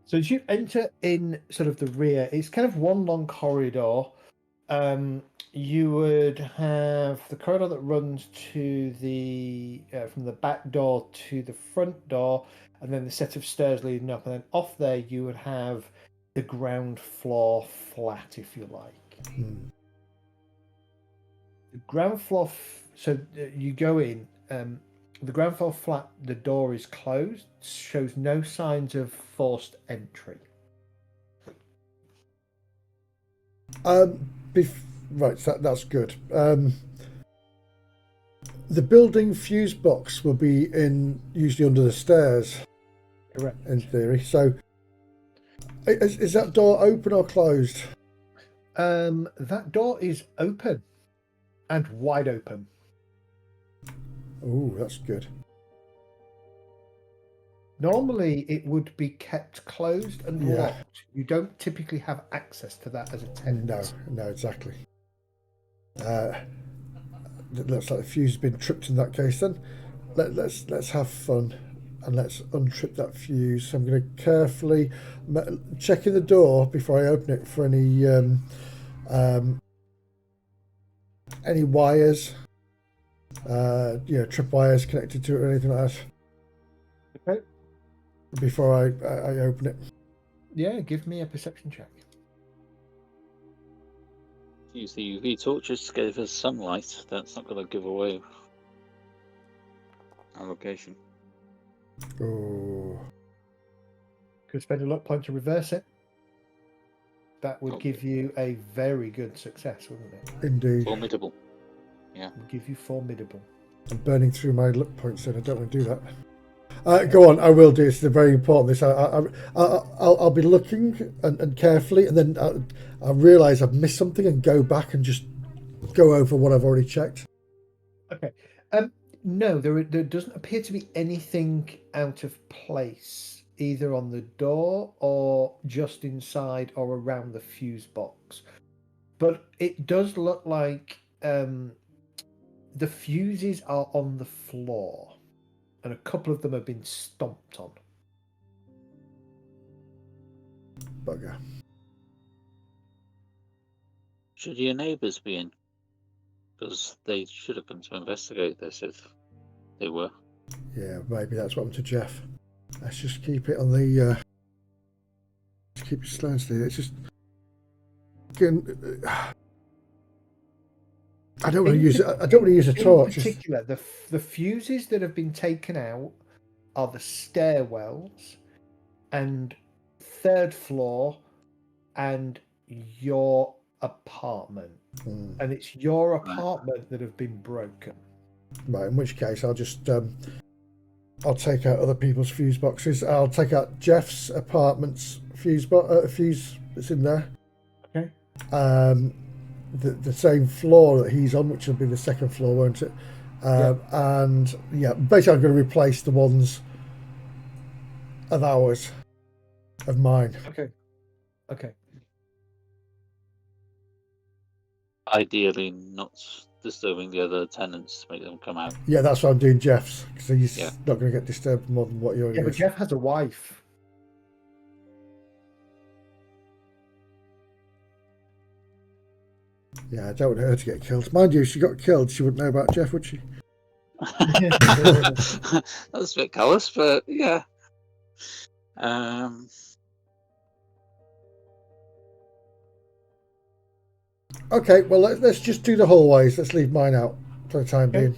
So as you enter in sort of the rear, it's kind of one long corridor. You would have the corridor that runs to the from the back door to the front door, and then the set of stairs leading up, and then off there you would have the ground floor flat, if you like. The ground floor. So you go in. The ground floor flat. The door is closed. Shows no signs of forced entry. Right, so that's good. The building fuse box will be usually under the stairs. Correct. In theory. So, is that door open or closed? That door is open and wide open. Oh, that's good. Normally, it would be kept closed and locked. You don't typically have access to that as a tenant. No, exactly. It looks like the fuse has been tripped in that case. Then let's have fun and let's untrip that fuse. So I'm going to carefully check in the door before I open it for any wires, trip wires connected to it or anything like that. Okay. Before I open it. Yeah, give me a perception check. Use the UV torches to give us sunlight. That's not going to give away our location. Oh. Could spend a luck point to reverse it. That would give you a very good success, wouldn't it? Indeed. Formidable. Yeah. Would give you formidable. I'm burning through my luck points, and I don't want to do that. Go on, I will do. This is very important. This, I'll be looking and carefully, and then I realise I've missed something and go back and just go over what I've already checked. Okay. No, there doesn't appear to be anything out of place, either on the door or just inside or around the fuse box. But it does look like the fuses are on the floor, and a couple of them have been stomped on. Bugger. Should your neighbours be in? Because they should have come to investigate this if they were. Yeah, maybe that's what happened to Jeff. Let's just keep it on the. Let's keep it slow and steady. It's just. I don't want to use. I don't want to use a torch. In particular, the fuses that have been taken out are the stairwells and third floor and your apartment. And it's your apartment that have been broken. Right, in which case I'll just I'll take out other people's fuse boxes. I'll take out Jeff's apartment's fuse that's in there. Okay. The same floor that he's on, which will be the second floor, won't it? And yeah, basically I'm going to replace the ones of ours, of mine. Okay. Ideally, not disturbing the other tenants to make them come out. Yeah, that's what I'm doing, Jeff's, because he's not going to get disturbed more than what you're doing. Yeah, but Jeff has a wife. Yeah, I don't want her to get killed. Mind you, if she got killed, she wouldn't know about Jeff, would she? That's a bit callous, but yeah. Okay, well, let's just do the hallways. Let's leave mine out for the time being.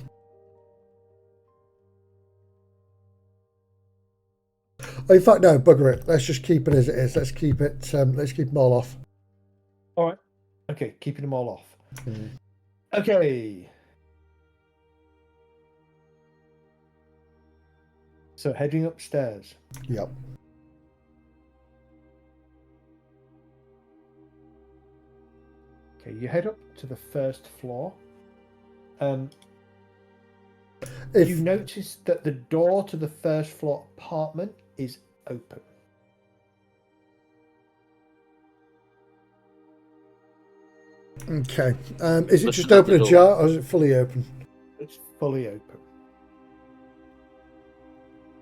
Oh, in fact, no, bugger it. Let's just keep it as it is. Let's keep it. Let's keep them all off. All right. Okay, keeping them all off. Okay. So heading upstairs. Yep. Okay, you head up to the first floor. You notice that the door to the first floor apartment is open. Okay. Is it just open ajar or is it fully open? It's fully open.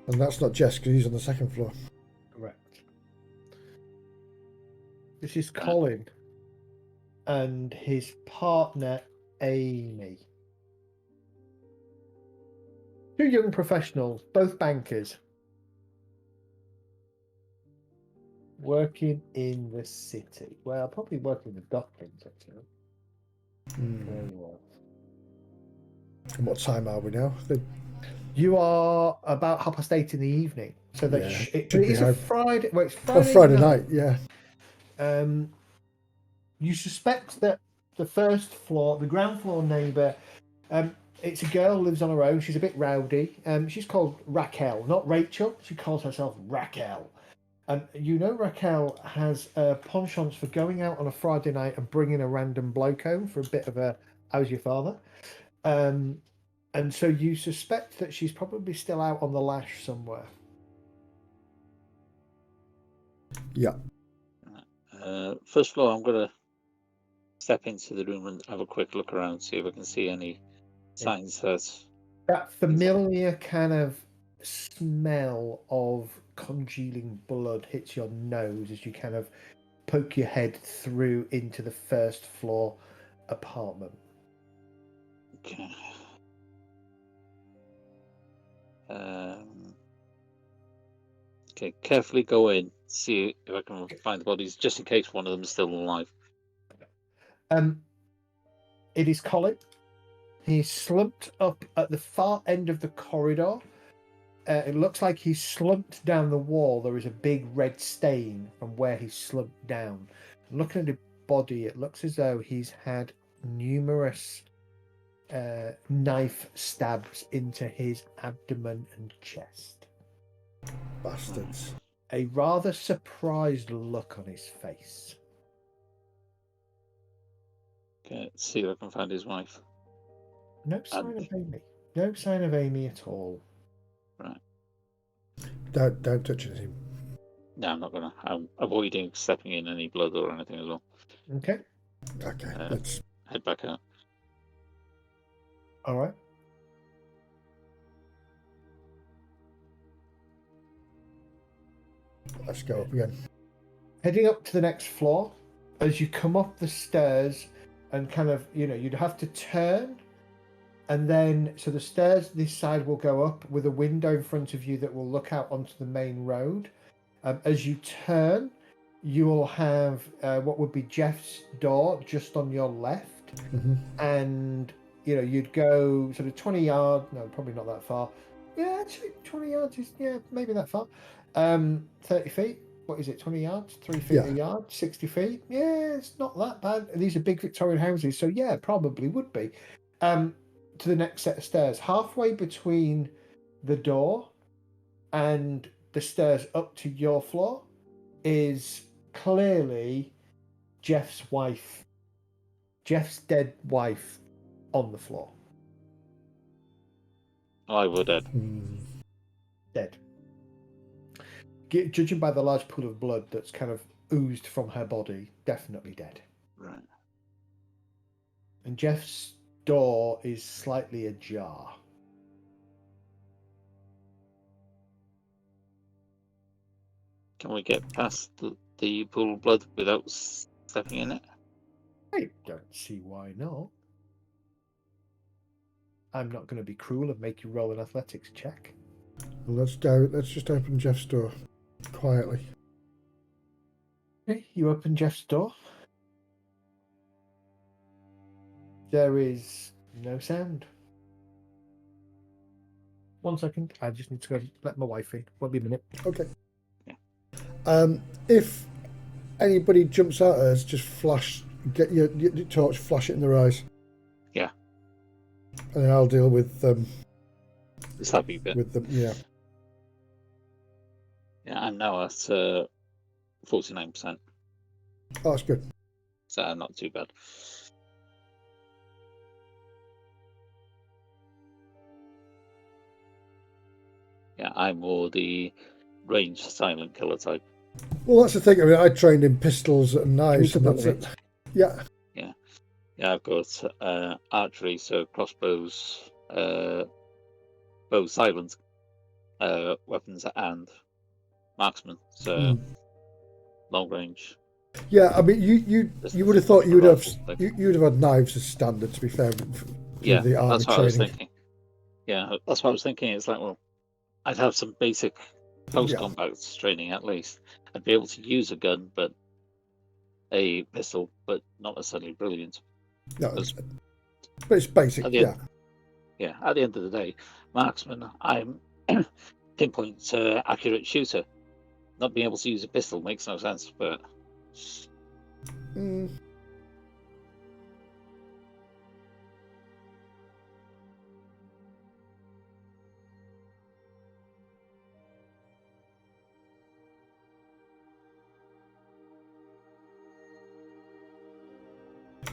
And that's not Jess because he's on the second floor. Correct. This is Colin and his partner, Amy. Two young professionals, both bankers, working in the city. Well, probably working in the Docklands, actually. Very well. And what time are we now? You are about 8:30 in the evening. So that it is a Friday. Well, it's Friday night, yeah. You suspect that the first floor, the ground floor neighbour, it's a girl who lives on her own. She's a bit rowdy. She's called Raquel, not Rachel. She calls herself Raquel. And you know Raquel has a penchant for going out on a Friday night and bringing a random bloke home for a bit of a "how's your father?" And so you suspect that she's probably still out on the lash somewhere. Yeah. First floor, I'm going to step into the room and have a quick look around, see if I can see any signs that familiar kind of smell of congealing blood hits your nose as you kind of poke your head through into the first floor apartment. Okay. Okay, carefully go in, see if I can find the bodies, just in case one of them is still alive. It is Colin. He's slumped up at the far end of the corridor. It looks like he's slumped down the wall. There is a big red stain from where he slumped down. Looking at his body, it looks as though he's had numerous knife stabs into his abdomen and chest. Bastards. A rather surprised look on his face. Okay, let's see if I can find his wife. No sign of Amy. No sign of Amy at all. Right. Don't touch anything. No, I'm not gonna. I'm avoiding stepping in any blood or anything as well. Okay. Okay, let's head back out. All right. Let's go up again. Heading up to the next floor, as you come up the stairs and kind of, you'd have to turn, and then, so the stairs this side will go up with a window in front of you that will look out onto the main road. As you turn, you will have what would be Jeff's door just on your left. Mm-hmm. And, you'd go sort of 20 yards, no, probably not that far. Yeah, actually, 20 yards is, maybe that far. 30 feet. What is it, 20 yards? 3 feet a yard, 60 feet? Yeah, it's not that bad. These are big Victorian houses, so yeah, probably would be. To the next set of stairs. Halfway between the door and the stairs up to your floor is clearly Jeff's wife. Jeff's dead wife on the floor. I would dead. Dead. Judging by the large pool of blood that's kind of oozed from her body, definitely dead. Right. And Jeff's door is slightly ajar. Can we get past the pool of blood without stepping in it? I don't see why not. I'm not going to be cruel and make you roll an athletics check. Well, let's go. Let's just open Jeff's door quietly. Okay, you open Jeff's door. There is no sound. 1 second. I just need to go let my wife in. Won't be a minute. Okay. If anybody jumps at us, just flash. Get your torch, flash it in their eyes. Yeah. And then I'll deal with It's that big bit. with them. Yeah. Yeah, I'm now at 49%. Oh, that's good. So not too bad. Yeah, I'm more the ranged silent killer type. Well, that's the thing. I mean, I trained in pistols and knives, and that's it. Yeah. Yeah. Yeah, I've got archery, so crossbows, both silent weapons, and marksman, so long range. Yeah, I mean, you would have thought you'd have had knives as standard. To be fair, yeah, the army that's what training. I was thinking. Yeah, that's what I was thinking. It's like, well, I'd have some basic post-combat training at least. I'd be able to use a gun, but a pistol, but not necessarily brilliant. No, but it's basic. At the end of the day, marksman, I'm pinpoint accurate shooter. Not being able to use a pistol makes no sense, but.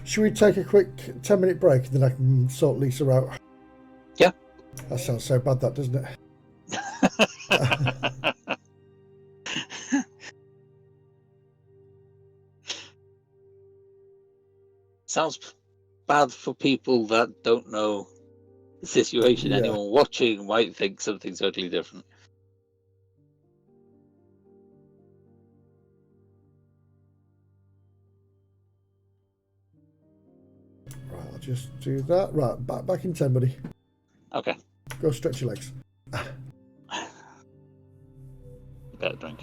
Should we take a quick 10-minute break and then I can sort Lisa out? Yeah. That sounds so bad, that doesn't it? Sounds bad for people that don't know the situation. Yeah. Anyone watching might think something totally different. Right, I'll just do that. Right, back in 10, buddy. Okay. Go stretch your legs. Better drink.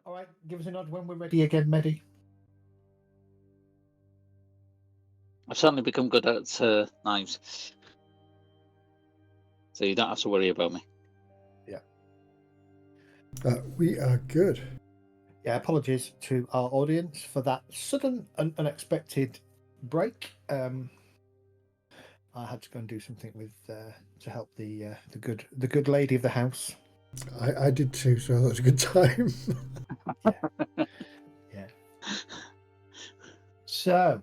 All right, give us a nod when we're ready again, Medi. I've certainly become good at knives, so you don't have to worry about me. We are good. Yeah, apologies to our audience for that sudden and unexpected break. I had to go and do something with to help the good lady of the house. I did too, so that was a good time. Yeah. So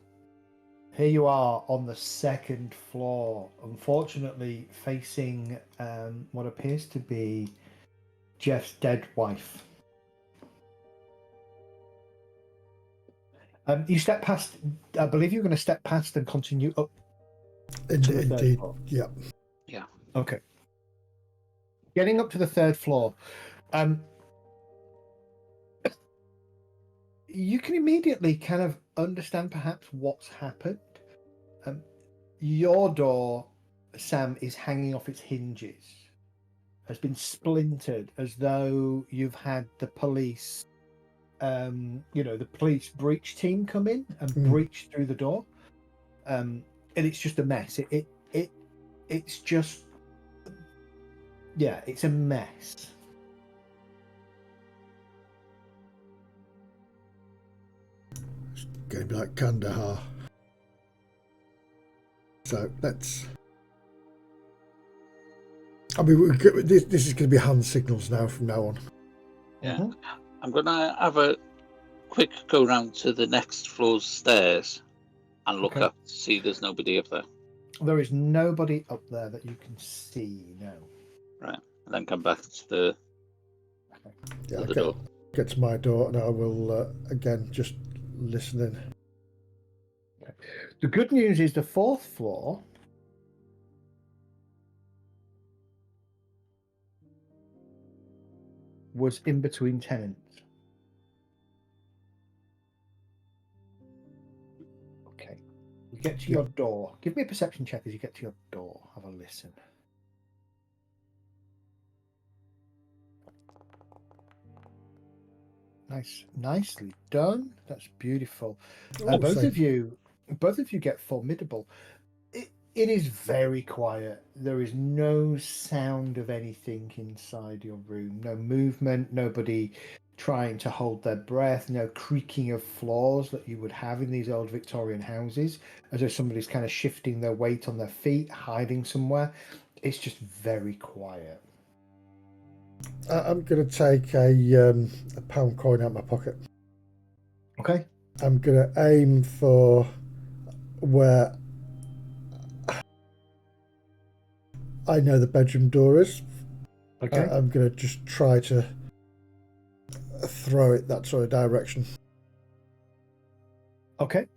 here you are on the second floor, unfortunately facing what appears to be Jeff's dead wife. You step past. I believe you're going to step past and continue up to the third Indeed. floor. Yeah. Yeah. Okay. Getting up to the third floor, you can immediately kind of understand perhaps what's happened. Your door, Sam, is hanging off its hinges, has been splintered as though you've had the police, the police breach team come in and breach through the door. And it's just a mess. It's just, yeah, it's a mess. It's going to be like Kandahar. So let's. I mean, this is going to be hand signals now from now on. Yeah. Mhm. I'm going to have a quick go round to the next floor's stairs and look Okay. up to see there's nobody up there. There is nobody up there that you can see, no. Right. And then come back to the, Yeah, to the door. get to my door, and I will again just listen in. The good news is the fourth floor was in between tenants. Okay. You get to your door. Give me a perception check as you get to your door. Have a listen. Nice, nicely done. That's beautiful. Oh, Both of you get formidable. It is very quiet. There is no sound of anything inside your room. No movement. Nobody trying to hold their breath. No creaking of floors that you would have in these old Victorian houses, as though somebody's kind of shifting their weight on their feet, hiding somewhere. It's just very quiet. I'm going to take a pound coin out of my pocket. Okay. I'm going to aim for where I know the bedroom door is. Okay. I'm going to just try to throw it that sort of direction. Okay.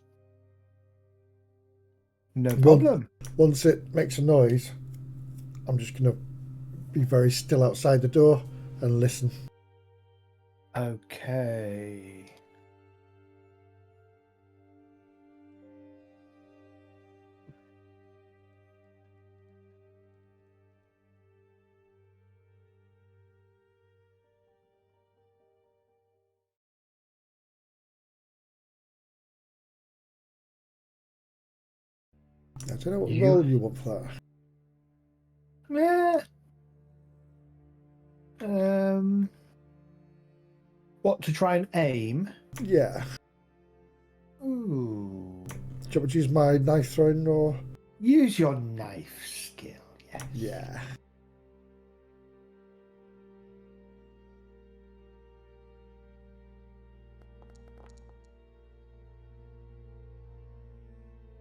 No problem. Once it makes a noise, I'm just going to be very still outside the door and listen. Okay. I don't know what role you want for that. Yeah. What, to try and aim? Yeah. Ooh. Do you want me to use my knife throwing or? Use your knife skill, yes. Yeah.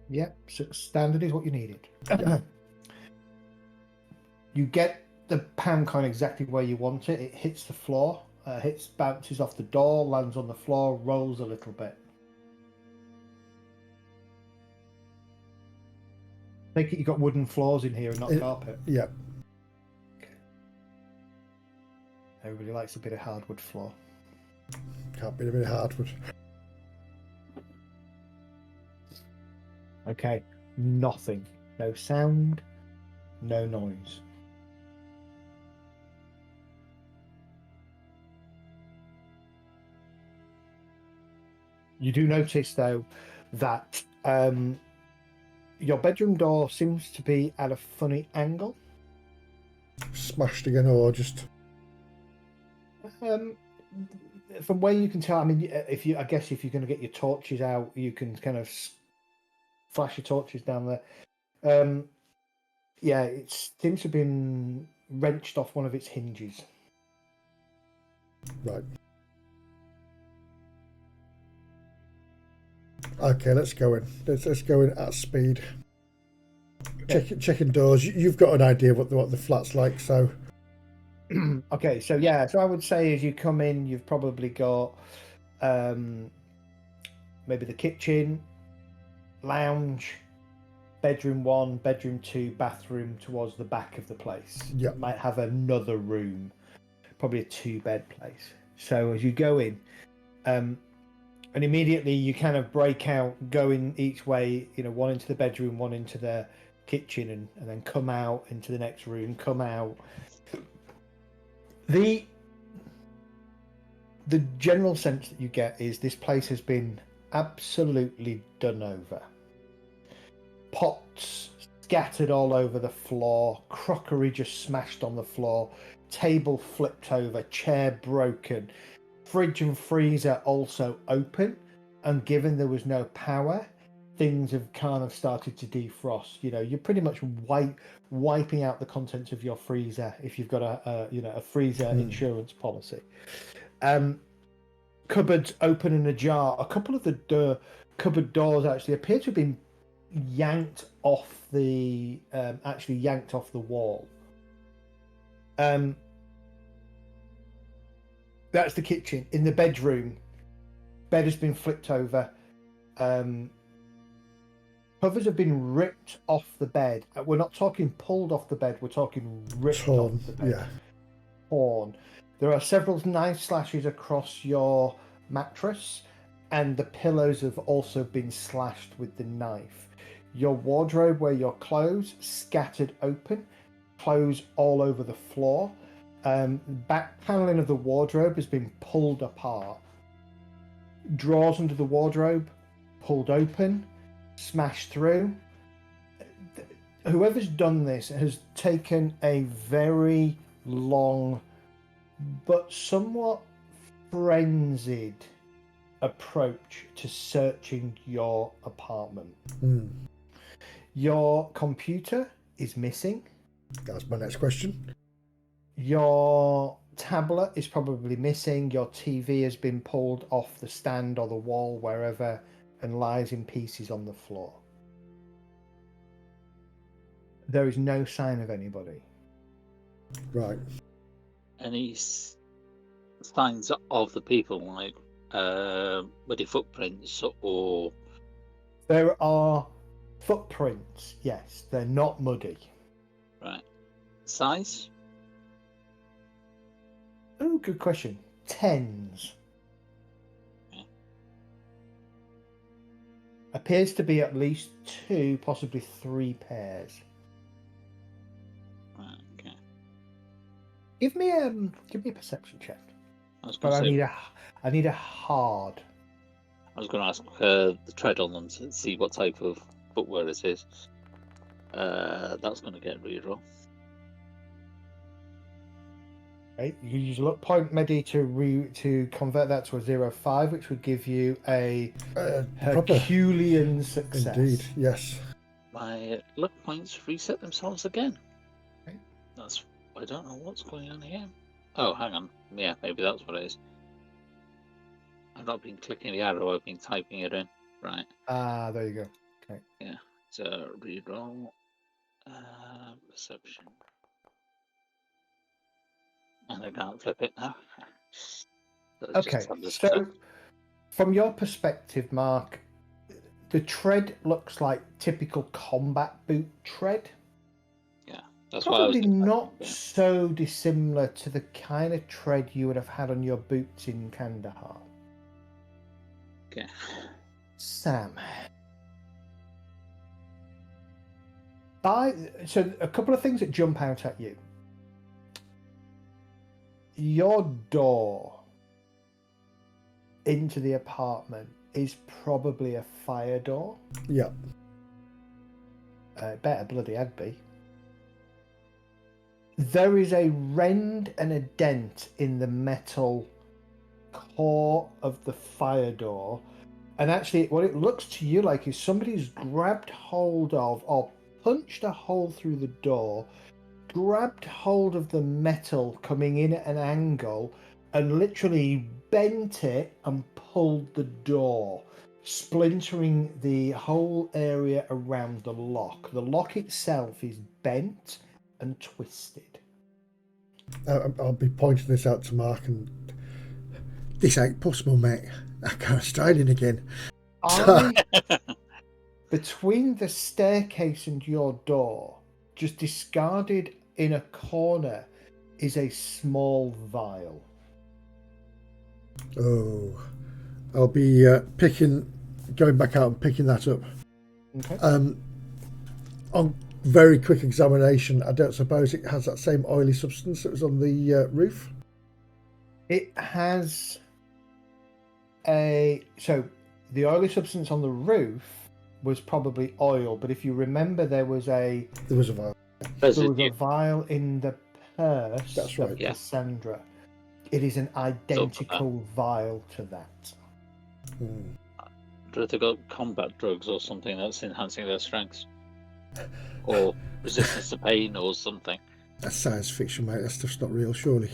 Yep, so standard is what you needed. Yeah. You get the pound coin exactly where you want it. It hits the floor, bounces off the door, lands on the floor, rolls a little bit. Take it you got wooden floors in here and not carpet. Yeah. Everybody likes a bit of hardwood floor. Can't be a bit of hardwood. Okay, nothing. No sound, no noise. You do notice, though, that your bedroom door seems to be at a funny angle. Smashed again, or just From where you can tell, I mean, if you're going to get your torches out, you can kind of flash your torches down there. Yeah, it seems to have been wrenched off one of its hinges. right. Okay, let's go in. Let's go in at speed. Checking doors. You've got an idea what the flat's like, so. Okay, so yeah, so I would say as you come in, you've probably got maybe the kitchen, lounge, bedroom 1, bedroom 2, bathroom towards the back of the place. Yeah. You might have another room, probably a 2-bed place. So as you go in, and immediately you kind of break out, going each way, one into the bedroom, one into the kitchen, and then come out into the next room, come out. The general sense that you get is this place has been absolutely done over. Pots scattered all over the floor, crockery just smashed on the floor, table flipped over, chair broken, fridge and freezer also open, and given there was no power, things have kind of started to defrost. You're pretty much wiping out the contents of your freezer if you've got a freezer insurance policy. Cupboards open and ajar. A couple of the cupboard doors actually appear to have been yanked off the wall. That's the kitchen. In the bedroom, bed has been flipped over. Covers have been ripped off the bed. We're not talking pulled off the bed. We're talking ripped off the bed. Yeah. Torn. There are several knife slashes across your mattress, and the pillows have also been slashed with the knife. Your wardrobe, where your clothes scattered open, clothes all over the floor. Back paneling of the wardrobe has been pulled apart. Drawers under the wardrobe pulled open, smashed through. Whoever's done this has taken a very long but somewhat frenzied approach to searching your apartment. Your computer is missing. That's my next question. Your tablet is probably missing. Your TV has been pulled off the stand or the wall, wherever, and lies in pieces on the floor. There is no sign of anybody. Right. Any signs of the people, like muddy footprints or? There are footprints, yes. They're not muddy. Right. Size? Oh, good question. 10s. Okay. Appears to be at least 2, possibly 3 pairs. Right, okay. Give me a perception check. I need a hard. I was going to ask the tread on them to see what type of footwear it is. That's going to get reroll. Right, you use a luck point, Medi, to convert that to a 0.5, which would give you a Herculean success. Indeed, yes. My luck points reset themselves again. Okay. I don't know what's going on here. Oh, hang on. Yeah, maybe that's what it is. I've not been clicking the arrow, I've been typing it in. Right. Ah, there you go. Okay. Yeah. So reroll. Perception. And I can't flip it now. Okay, so from your perspective, Mark, the tread looks like typical combat boot tread. Yeah, that's probably not so dissimilar to the kind of tread you would have had on your boots in Kandahar. Okay. Sam. So a couple of things that jump out at you. Your door into the apartment is probably a fire door. Yeah. Better bloody had be. There is a rend and a dent in the metal core of the fire door. And actually, what it looks to you like is somebody's grabbed hold of or punched a hole through the door, grabbed hold of the metal coming in at an angle, and literally bent it and pulled the door, splintering the whole area around the lock. The lock itself is bent and twisted. I'll be pointing this out to Mark, and this ain't possible, mate. I can't stride in again. Between the staircase and your door, just discarded in a corner, is a small vial. Oh, I'll be going back out and picking that up. Okay. On very quick examination, I don't suppose it has that same oily substance that was on the roof? It has so the oily substance on the roof was probably oil, but if you remember, there was a vial. There was a vial in the purse. That's right. Of Cassandra. It is an identical vial to that. Do they got combat drugs or something that's enhancing their strengths? Or resistance to pain or something? That's science fiction, mate. That stuff's not real, surely.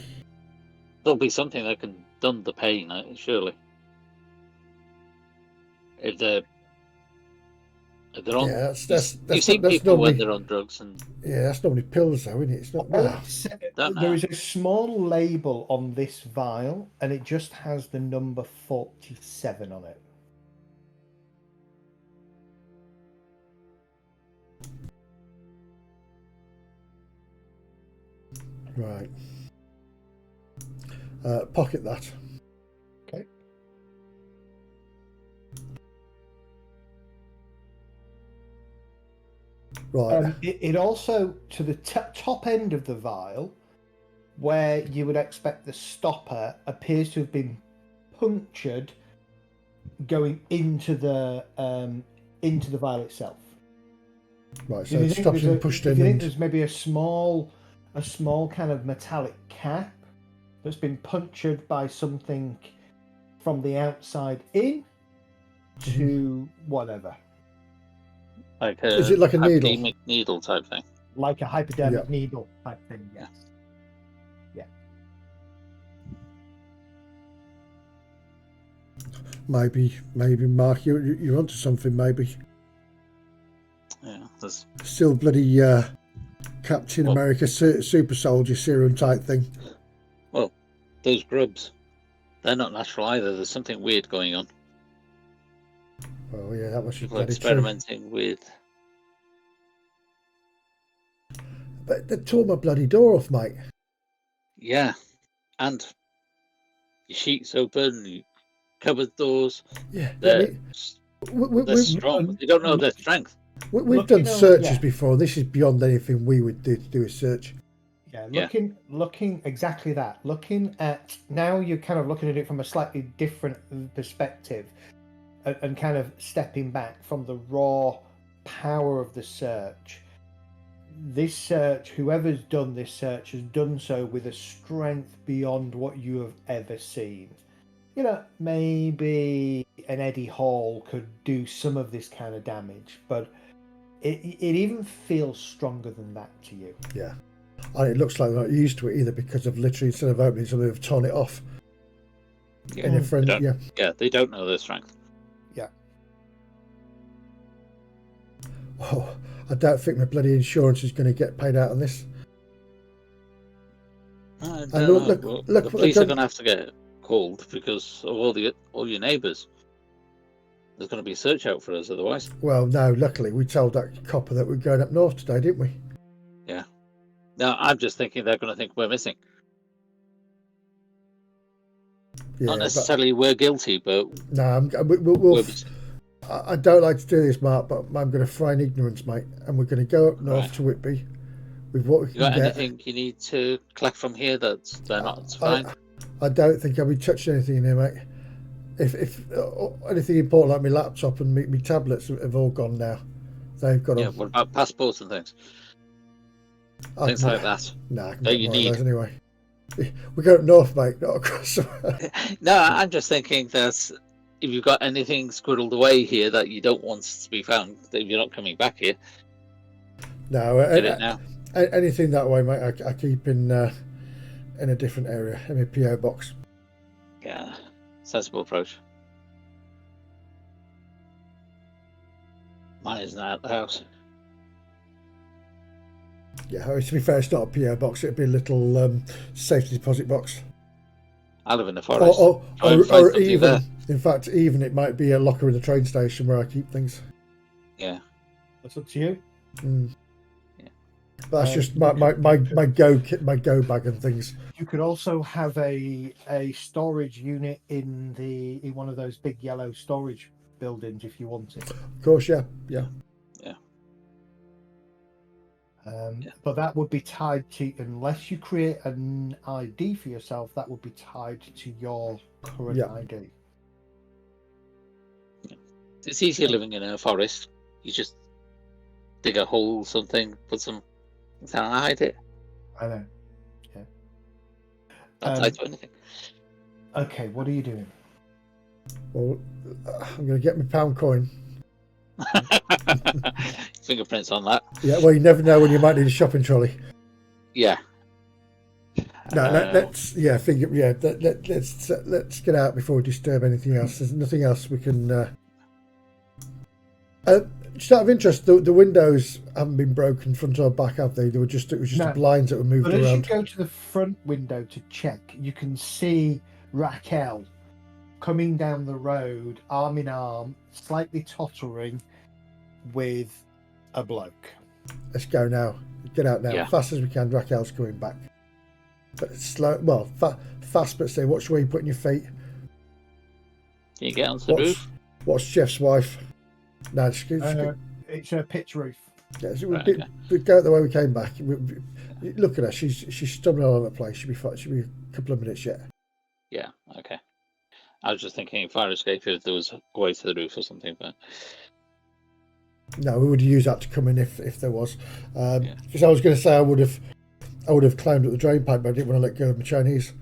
There'll be something that can dun the pain, surely. If they're on, you've seen people when they're on drugs, and that's normally pills, though, isn't it? It's not. There is a small label on this vial, and it just has the number 47 on it. Right. Pocket that. Okay. Right. It also, to the top end of the vial, where you would expect the stopper, appears to have been punctured going into the vial itself. Right, so it stops being pushed in. Do you think there's maybe a small kind of metallic cap that's been punctured by something from the outside in to whatever? Is it like a hypodermic needle type thing? Like a hypodermic needle type thing, yes. Yeah. Maybe, Mark, you're onto something, maybe. Yeah, there's still bloody Captain America super soldier serum type thing. Well, those grubs, they're not natural either. There's something weird going on. Oh yeah, that must be people experimenting with. But they tore my bloody door off, mate. Yeah, and your sheets open, your cupboard doors. Yeah, they're strong. They don't know their strength. We've done searches before. This is beyond anything we would do a search. Yeah, looking exactly that. Looking at now, you're kind of looking at it from a slightly different perspective, and kind of stepping back from the raw power of the search. This search, whoever's done this search, has done so with a strength beyond what you have ever seen. You know, maybe an Eddie Hall could do some of this kind of damage, but it even feels stronger than that to you. Yeah. And it looks like they're not used to it either, because of literally, instead of opening something, they've torn it off. Yeah, they don't know their strength. Yeah. Oh, I don't think my bloody insurance is going to get paid out on this. I don't know. The police are going to have to get called because of all your neighbours. There's going to be a search out for us otherwise. Well, no, luckily we told that copper that we're going up north today, didn't we? Yeah. Now, I'm just thinking they're going to think we're missing. Yeah, not necessarily we're guilty, but... No, I don't like to do this, Mark, but I'm going to fry in ignorance, mate. And we're going to go up north to Whitby with what we can get. You got anything you need to collect from here that they're not fine? I don't think I'll be touching anything in here, mate. if anything important like my laptop and my tablets have all gone now. They've got Yeah, them. what about passports and things? Things like that. Nah, I can That get you more of need. those anyway. We go up north, mate, not across. No, I'm just thinking that if you've got anything squirreled away here that you don't want to be found, if you're not coming back here, No, get it now. anything that way, mate. I keep in a different area in a PO box. Yeah, sensible approach. Mine isn't out the house. Yeah, to be fair, it's not a PO box. It'd be a little safety deposit box. I live in the forest. Or even, in fact, even it might be a locker in the train station where I keep things. Yeah, That's up to you. yeah. But that's just my go bag and things. You could also have a storage unit in one of those big yellow storage buildings if you wanted. Of course, yeah. But that would be tied to, unless you create an ID for yourself, that would be tied to your current ID. It's easier living in a forest. You just dig a hole, something, put some things down and hide it. I know. Yeah. Not tied to anything. Okay, what are you doing? Well, I'm going to get my pound coin. Fingerprints on that. Yeah, well, you never know when you might need a shopping trolley. Yeah. No, let's get out before we disturb anything else. There's nothing else we can. Just out of interest, the windows haven't been broken front or back, have they? It was just the blinds that were moved but around. As you go to the front window to check, you can see Raquel coming down the road, arm in arm, slightly tottering, with a bloke. Let's go now. Get out now, fast as we can. Raquel's coming back. But slow. Well, fast, but say, watch where you're putting your feet. Can you get onto the roof? What's Jeff's wife? No, it's a pitch roof. Yeah, we go the way we came back. Look at her. She's stumbling all over the place. She'll be fine. She'll be a couple of minutes yet. Yeah. Okay. I was just thinking fire escape if there was a way to the roof or something, but no, we would use that to come in if there was. Because I was going to say I would have climbed up the drain pipe, but I didn't want to let go of my Chinese.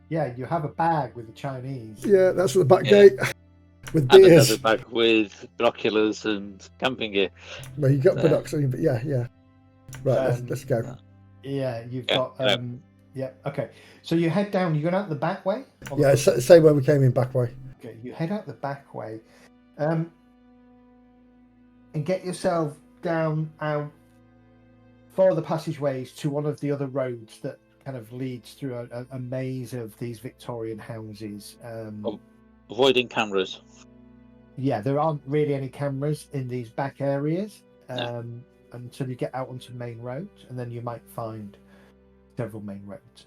Yeah, you have a bag with the Chinese. Yeah, that's at the back gate with beers. And another bag with binoculars and camping gear. Well, you got binoculars, but yeah. Right, let's go. Yeah, you've got. Yeah, okay. So you head down. You're going out the back way. Yeah, same way we came in, back way. Okay, you head out the back way, and get yourself down out follow the passageways to one of the other roads that kind of leads through a maze of these Victorian houses. Avoiding cameras. Yeah, there aren't really any cameras in these back areas until you get out onto main roads, and then you might find several main roads.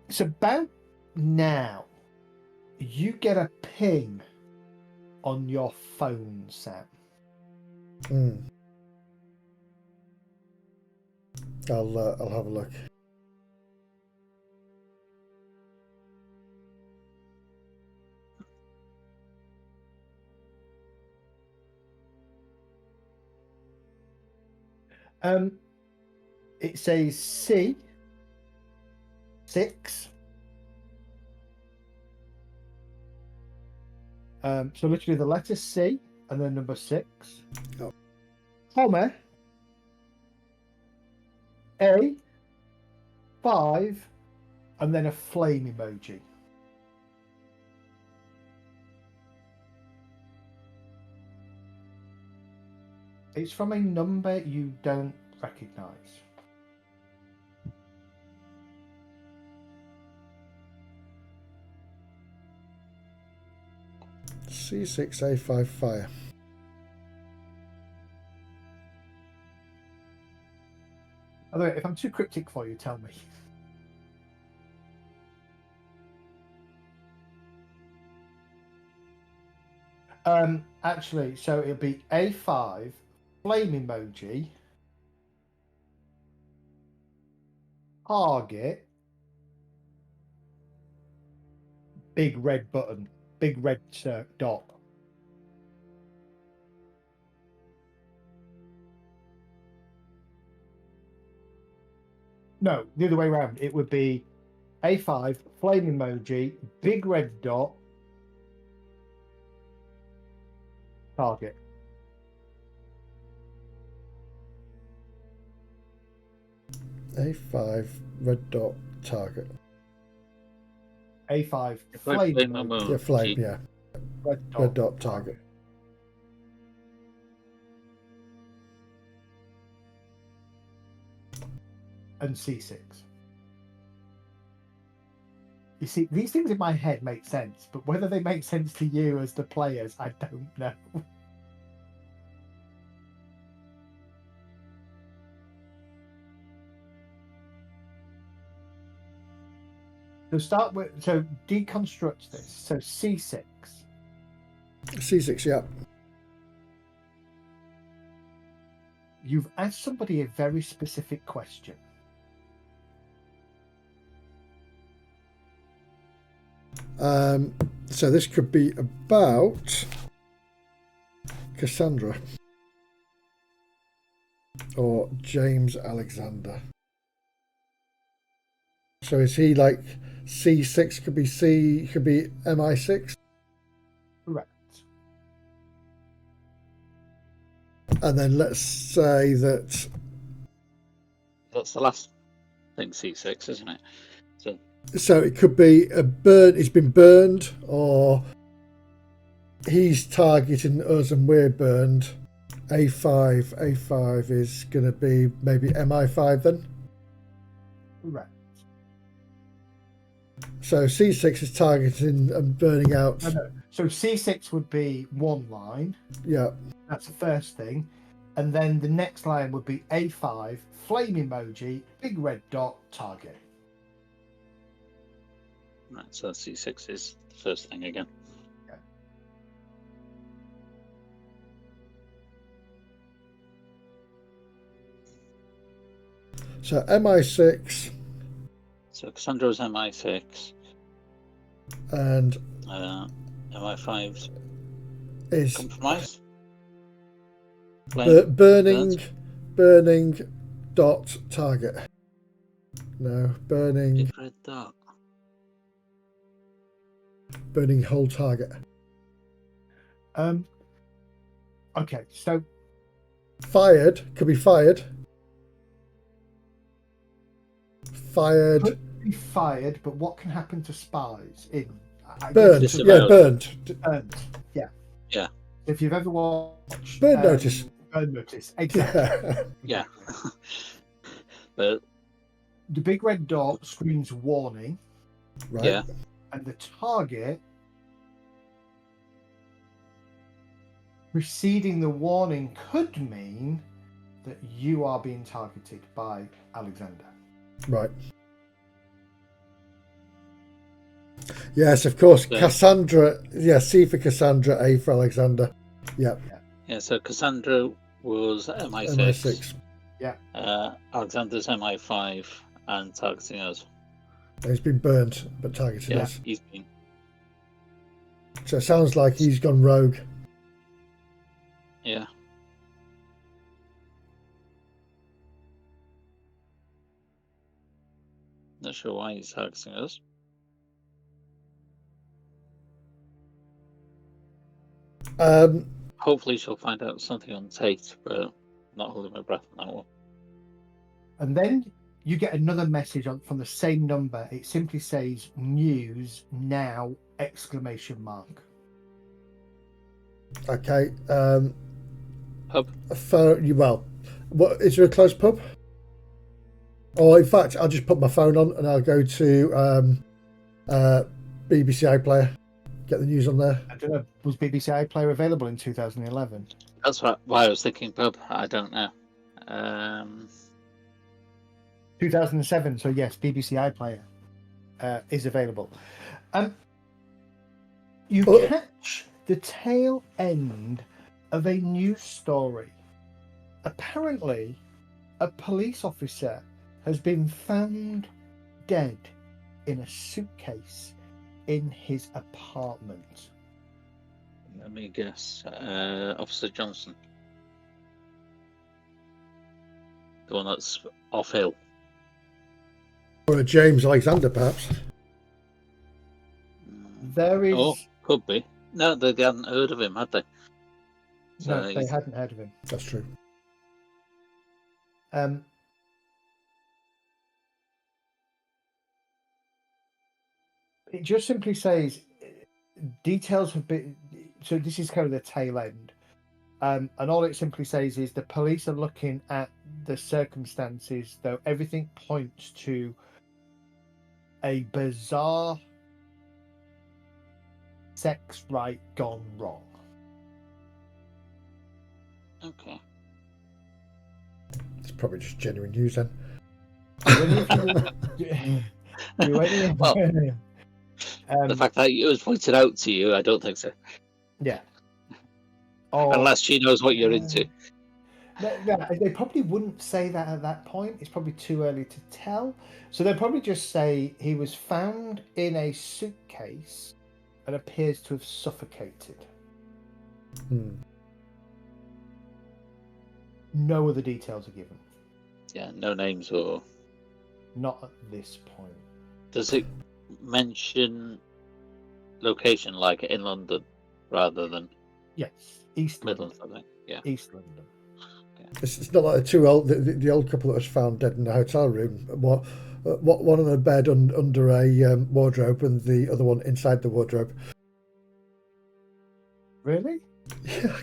It's about now you get a ping on your phone, Sam. I'll have a look. It says C6. So literally the letter C and then number 6. Oh. Comma A 5 and then a flame emoji. It's from a number you don't recognize. C6A5 fire. By the way, if I'm too cryptic for you, tell me. Actually, so it'll be A5, flame emoji, target, big red button, big red dot. No, the other way around. It would be A5, flame emoji, big red dot, target. A5, red dot, target. A5, Flame flame emoji. emoji, Yeah, flame, yeah. red Dot, target. And C6. You see, these things in my head make sense, but whether they make sense to you as the players, I don't know. So deconstruct this. So C6. C6, yeah. You've asked somebody a very specific question. So this could be about Cassandra or James Alexander. So is he like C6? Could be C. Could be MI6. Correct. And then let's say that. That's the last thing, C6, isn't it? So it could be a burn. He's been burned, or he's targeting us and we're burned. A5. A5 is going to be maybe MI5 then. Correct. So C6 is targeting and burning out. No. So C6 would be one line. Yeah. That's the first thing. And then the next line would be A5, flame emoji, big red dot, target. Right, so C6 is the first thing again. Yeah. So MI6. So Cassandra's MI6 And MI5's is compromise. burning dot target. No, burning Big red dot. burning whole target. Okay, so Fired could be fired. Fired. could be fired, but what can happen to spies in Burned. Disavowed. Yeah, burned. Burned. Yeah. Yeah. If you've ever watched Burn notice. Burn notice. Exactly. Yeah. Yeah. But The big red dot screams warning, Right. yeah, and the target preceding the warning could mean that you are being targeted by Alexander. Right. Yes, of course. Yeah. Cassandra. Yeah, C for Cassandra, A for Alexander. Yeah. yeah. So Cassandra was MI6. MI6. Alexander's MI5 and targeting us. He's been burnt, but targeting Yeah, us. he's been. So it sounds like he's gone rogue. Yeah. Not sure why he's targeting us. Hopefully she'll find out something on Tate, but not holding my breath on that one. And then you get another message from the same number. It simply says news now exclamation mark. Okay. Pub. Well, what is there a close pub? Or in fact, I'll just put my phone on and I'll go to BBC iPlayer. Get the news on there. I don't know. Was BBC iPlayer available in 2011? That's why I was thinking pub. I don't know. 2007. So yes, BBC iPlayer is available. You catch the tail end of a news story. Apparently, a police officer has been found dead in a suitcase in his apartment. Let me guess. Officer Johnson. The one that's off hill. Or a James Alexander, perhaps. There is... Oh, could be. No, they hadn't heard of him, had they? So No, they hadn't heard of him. That's true. It just simply says details have been... So this is kind of the tail end. And all it simply says is the police are looking at the circumstances, though everything points to a bizarre sex rite gone wrong. Okay. It's probably just genuine news then. Well, the fact that it was pointed out to you, I don't think so. Yeah. Unless she knows what you're into. No, they probably wouldn't say that at that point. It's probably too early to tell. So they'll probably just say he was found in a suitcase and appears to have suffocated. No other details are given. Yeah, no names or... Not at this point. Does it mention location, like in London, rather than... Yes, East Midlands, London. I think. Yeah. East London. It's not like the old couple that was found dead in the hotel room. One on a bed under a wardrobe, and the other one inside the wardrobe. Really? Yeah,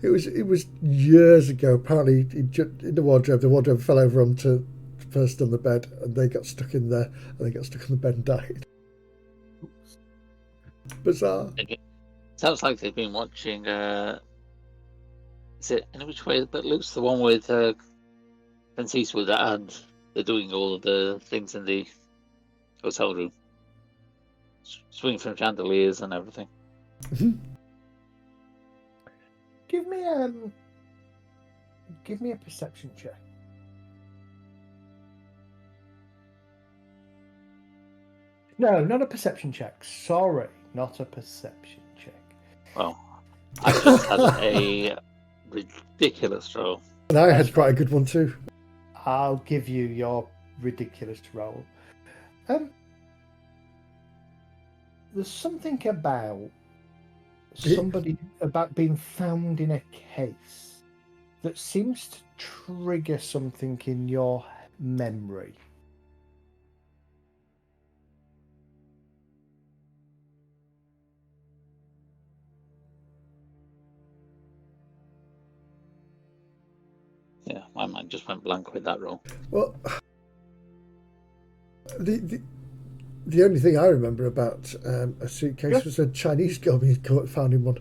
it was years ago. Apparently, in the wardrobe fell over onto first on the bed, and they got stuck in there, and they got stuck on the bed and died. Bizarre. Sounds like they've been watching. Is it Any Which Way But Loose? The one with Clint Eastwood, and they're doing all of the things in the hotel room, swinging from chandeliers and everything. Give me a perception check. No, not a perception check. Sorry, not a perception check. Well, I just had a ridiculous roll. And I had quite a good one too. I'll give you your ridiculous roll. There's something about somebody about being found in a case that seems to trigger something in your memory. Yeah, my mind just went blank with that roll. Well, the only thing I remember about a suitcase was a Chinese girl being found in one.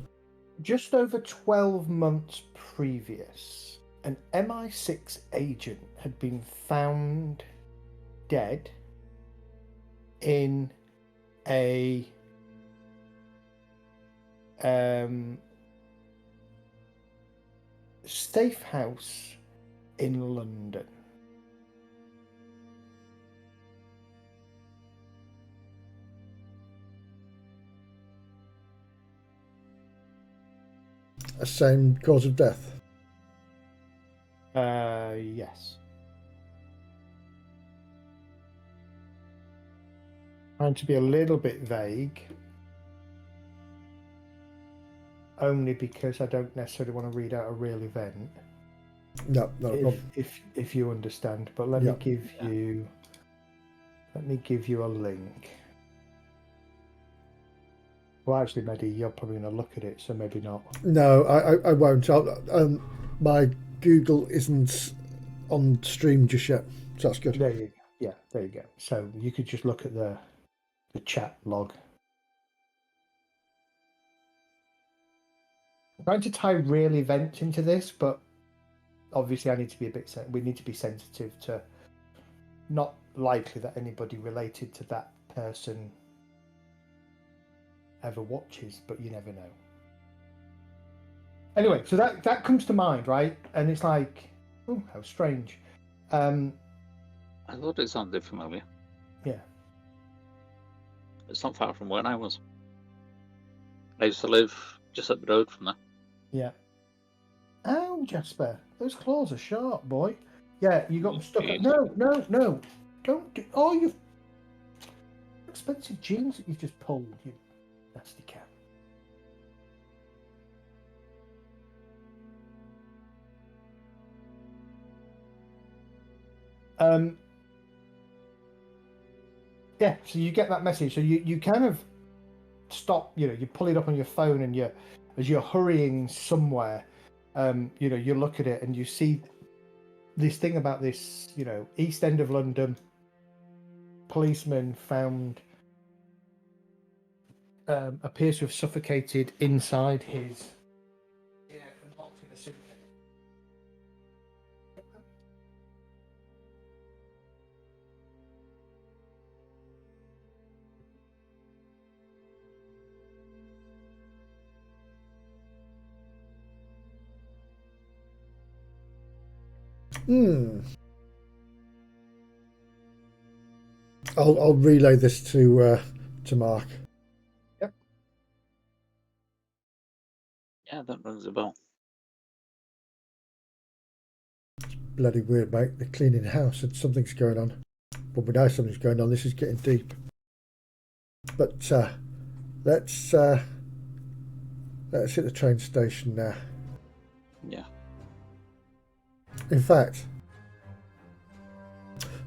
Just over 12 months previous, an MI6 agent had been found dead in a safe house in London. Same cause of death. Yes. Trying to be a little bit vague. Only because I don't necessarily want to read out a real event. No, not a problem. If you understand, but let me give you a link. Well, actually, Mehdi, you're probably going to look at it, so maybe not. No, I won't. My Google isn't on stream just yet, so that's good. There you go. So you could just look at the chat log. I'm trying to tie real events into this, but obviously I need to be we need to be sensitive to not likely that anybody related to that person ever watches, but you never know. Anyway, so that comes to mind, right? And it's like, oh, how strange. I I thought it sounded familiar. Yeah. It's not far from where I was. I used to live just up the road from there. Yeah. Ow, Jasper. Those claws are sharp, boy. Yeah, you got them stuck. Jeez. No. Don't do... Oh, you've... Expensive jeans that you've just pulled, you nasty cat. Yeah, so you get that message. So you kind of stop, you pull it up on your phone, and as you're hurrying somewhere, you look at it and you see this thing about this, East End of London, policeman found appears to have suffocated inside his locked in a suitcase. I'll relay this to Mark. Yep. Yeah, that rings a bell. Bloody weird, mate. They're cleaning the house and something's going on. But we know something's going on. This is getting deep. But let's hit the train station now. Yeah. In fact,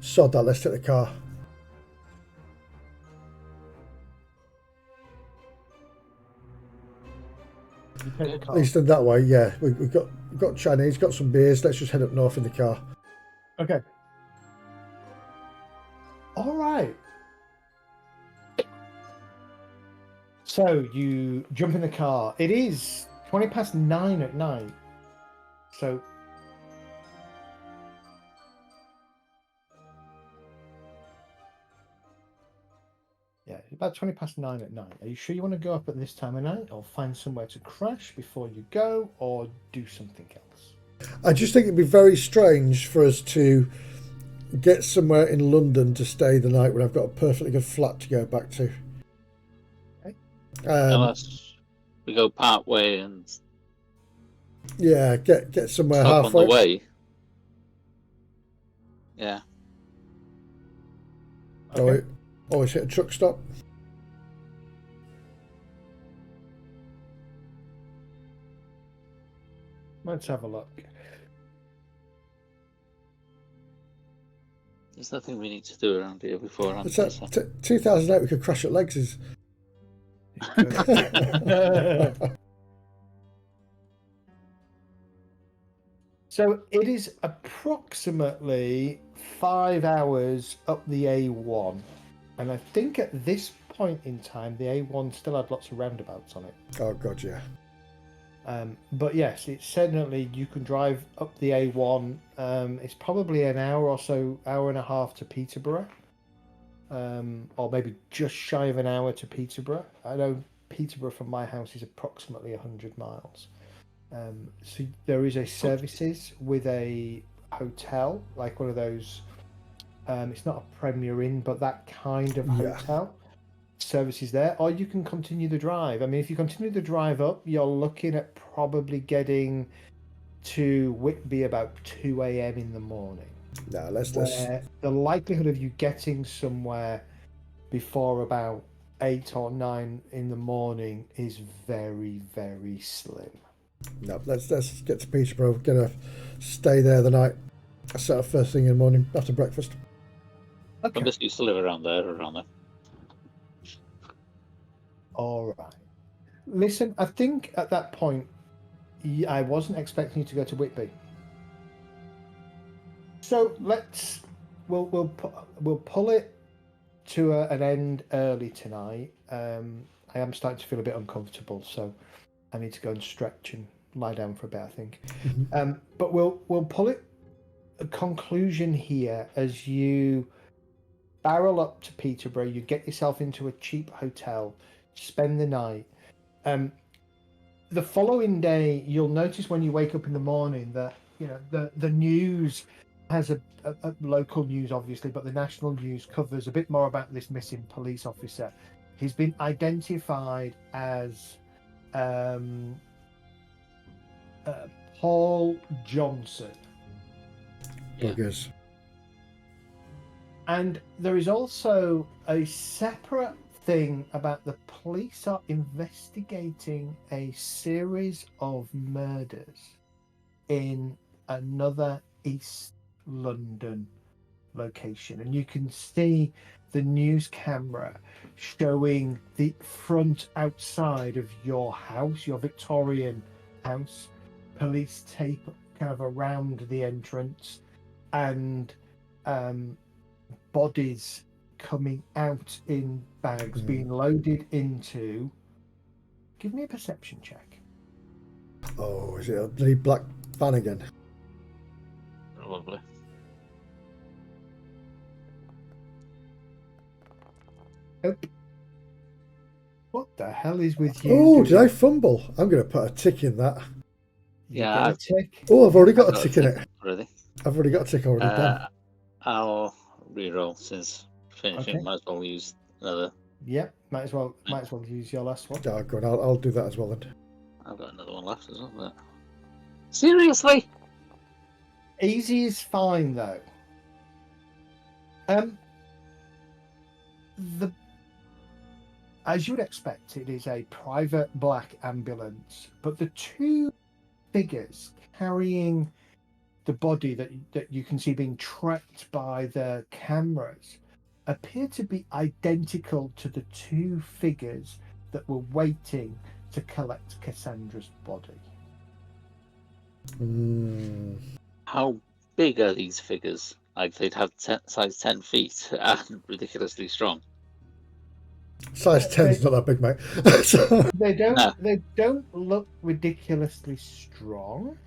sod that. Let's take the car. At least in that way, yeah. We've got Chinese, got some beers. Let's just head up north in the car. Okay. All right. So you jump in the car. It is 9:20 at night. So yeah, it's about 9:20 at night. Are you sure you want to go up at this time of night, or find somewhere to crash before you go, or do something else? I just think it'd be very strange for us to get somewhere in London to stay the night when I've got a perfectly good flat to go back to. Okay. Unless we go part way and Yeah, get somewhere stop halfway. on the way. Yeah. Okay. Always hit a truck stop. Let's have a look. There's nothing we need to do around here before. It's that 2008 we could crash at Legs's. So it is approximately 5 hours up the A1, and I think at this point in time the A1 still had lots of roundabouts on it. Oh god, yeah. But yes, it's certainly, you can drive up the A1. It's probably an hour or so, hour and a half to Peterborough, or maybe just shy of an hour to Peterborough. I know Peterborough from my house is approximately 100 miles. So there is a services with a hotel, like one of those. It's not a Premier Inn, but that kind of hotel. Services there, or you can continue the drive. I mean, if you continue the drive up, you're looking at probably getting to Whitby about 2 a.m. in the morning. No, let's The likelihood of you getting somewhere before about 8 or 9 in the morning is very, very slim. No, let's get to Peterborough. We're gonna stay there the night. I set up first thing in the morning after breakfast. Okay. I just used to live around there. All right. Listen, I think at that point, I wasn't expecting you to go to Whitby. So we'll pull it to an end early tonight. I am starting to feel a bit uncomfortable, so I need to go and stretch and lie down for a bit, I think. But we'll pull it a conclusion here as you barrel up to Peterborough. You get yourself into a cheap hotel, spend the night. The following day, you'll notice when you wake up in the morning that the news has a local news, obviously, but the national news covers a bit more about this missing police officer. He's been identified as Paul Johnson. Buggers. And there is also a separate thing about the police are investigating a series of murders in another East London location. And you can see the news camera showing the front outside of your house, your Victorian house, police tape kind of around the entrance, and bodies coming out in bags, being loaded into. Give me a perception check. Oh, is it a bloody black van again? Probably. Nope. What the hell is with you? Oh, did I fumble? I'm going to put a tick in that. Yeah, tick. Oh, I've already got I've a tick in it. already. I've already got a tick already done. I'll reroll since finishing. Okay. Might as well use another. Yep, might as well use your last one. Oh, go on, I'll do that as well then. I've got another one left as well. But... Seriously? Easy is fine though. As you would expect, it is a private black ambulance, but the two figures carrying the body that you can see being tracked by the cameras appear to be identical to the two figures that were waiting to collect Cassandra's body. How big are these figures? Like they'd have size 10 feet and ridiculously strong. Size 10 is not that big, mate. They don't look ridiculously strong.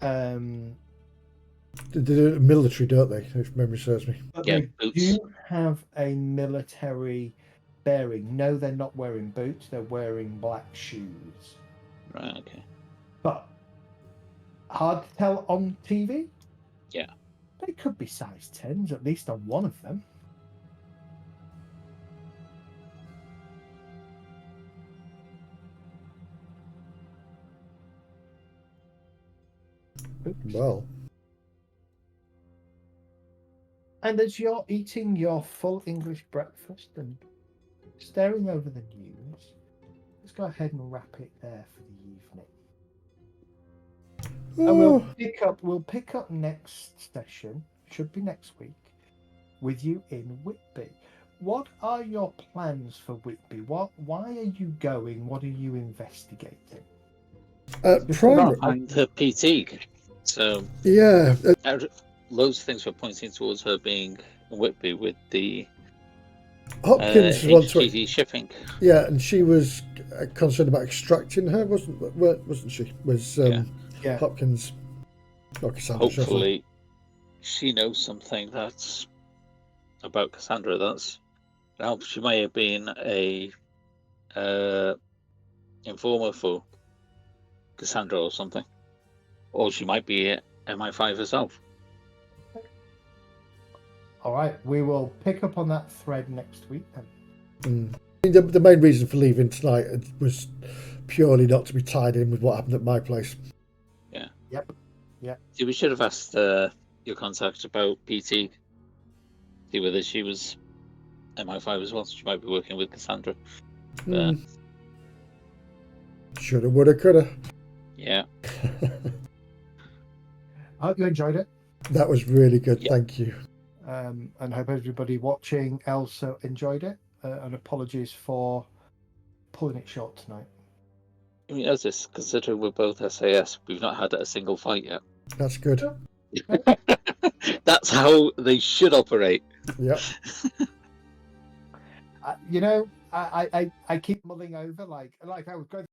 They do military, don't they? If memory serves me. But Yeah, they boots. do have a military bearing. No, they're not wearing boots. They're wearing black shoes. Right, okay. But hard to tell on TV. Yeah. They could be size 10s, at least on one of them. Oops. Well, And as you're eating your full English breakfast and staring over the news, let's go ahead and wrap it there for the evening. And we'll pick up next session, should be next week, with you in Whitby. What are your plans for Whitby? Why are you going? What are you investigating? primary. And her PT. So Yeah, loads of things were pointing towards her being in Whitby with the Hopkins wants to. HGV shipping. Yeah, and she was concerned about extracting her, wasn't she? Was Yeah. Hopkins? Or Cassandra Sheffield. Hopefully, she knows something that's about Cassandra. That's now she may have been a informer for Cassandra or something, or she might be MI5 herself. All right, we will pick up on that thread next week then. I mean, the main reason for leaving tonight was purely not to be tied in with what happened at my place. Yeah. Yep. Yeah. See, we should have asked your contact about PT. See whether she was MI5 as well. She might be working with Cassandra. Shoulda, woulda, coulda. Yeah. I hope you enjoyed it. That was really good. Yeah. Thank you. And hope everybody watching also enjoyed it. And apologies for pulling it short tonight. I mean, as this, considering we're both SAS, we've not had a single fight yet. That's good. That's how they should operate. Yep. You know, I keep mulling over like I was going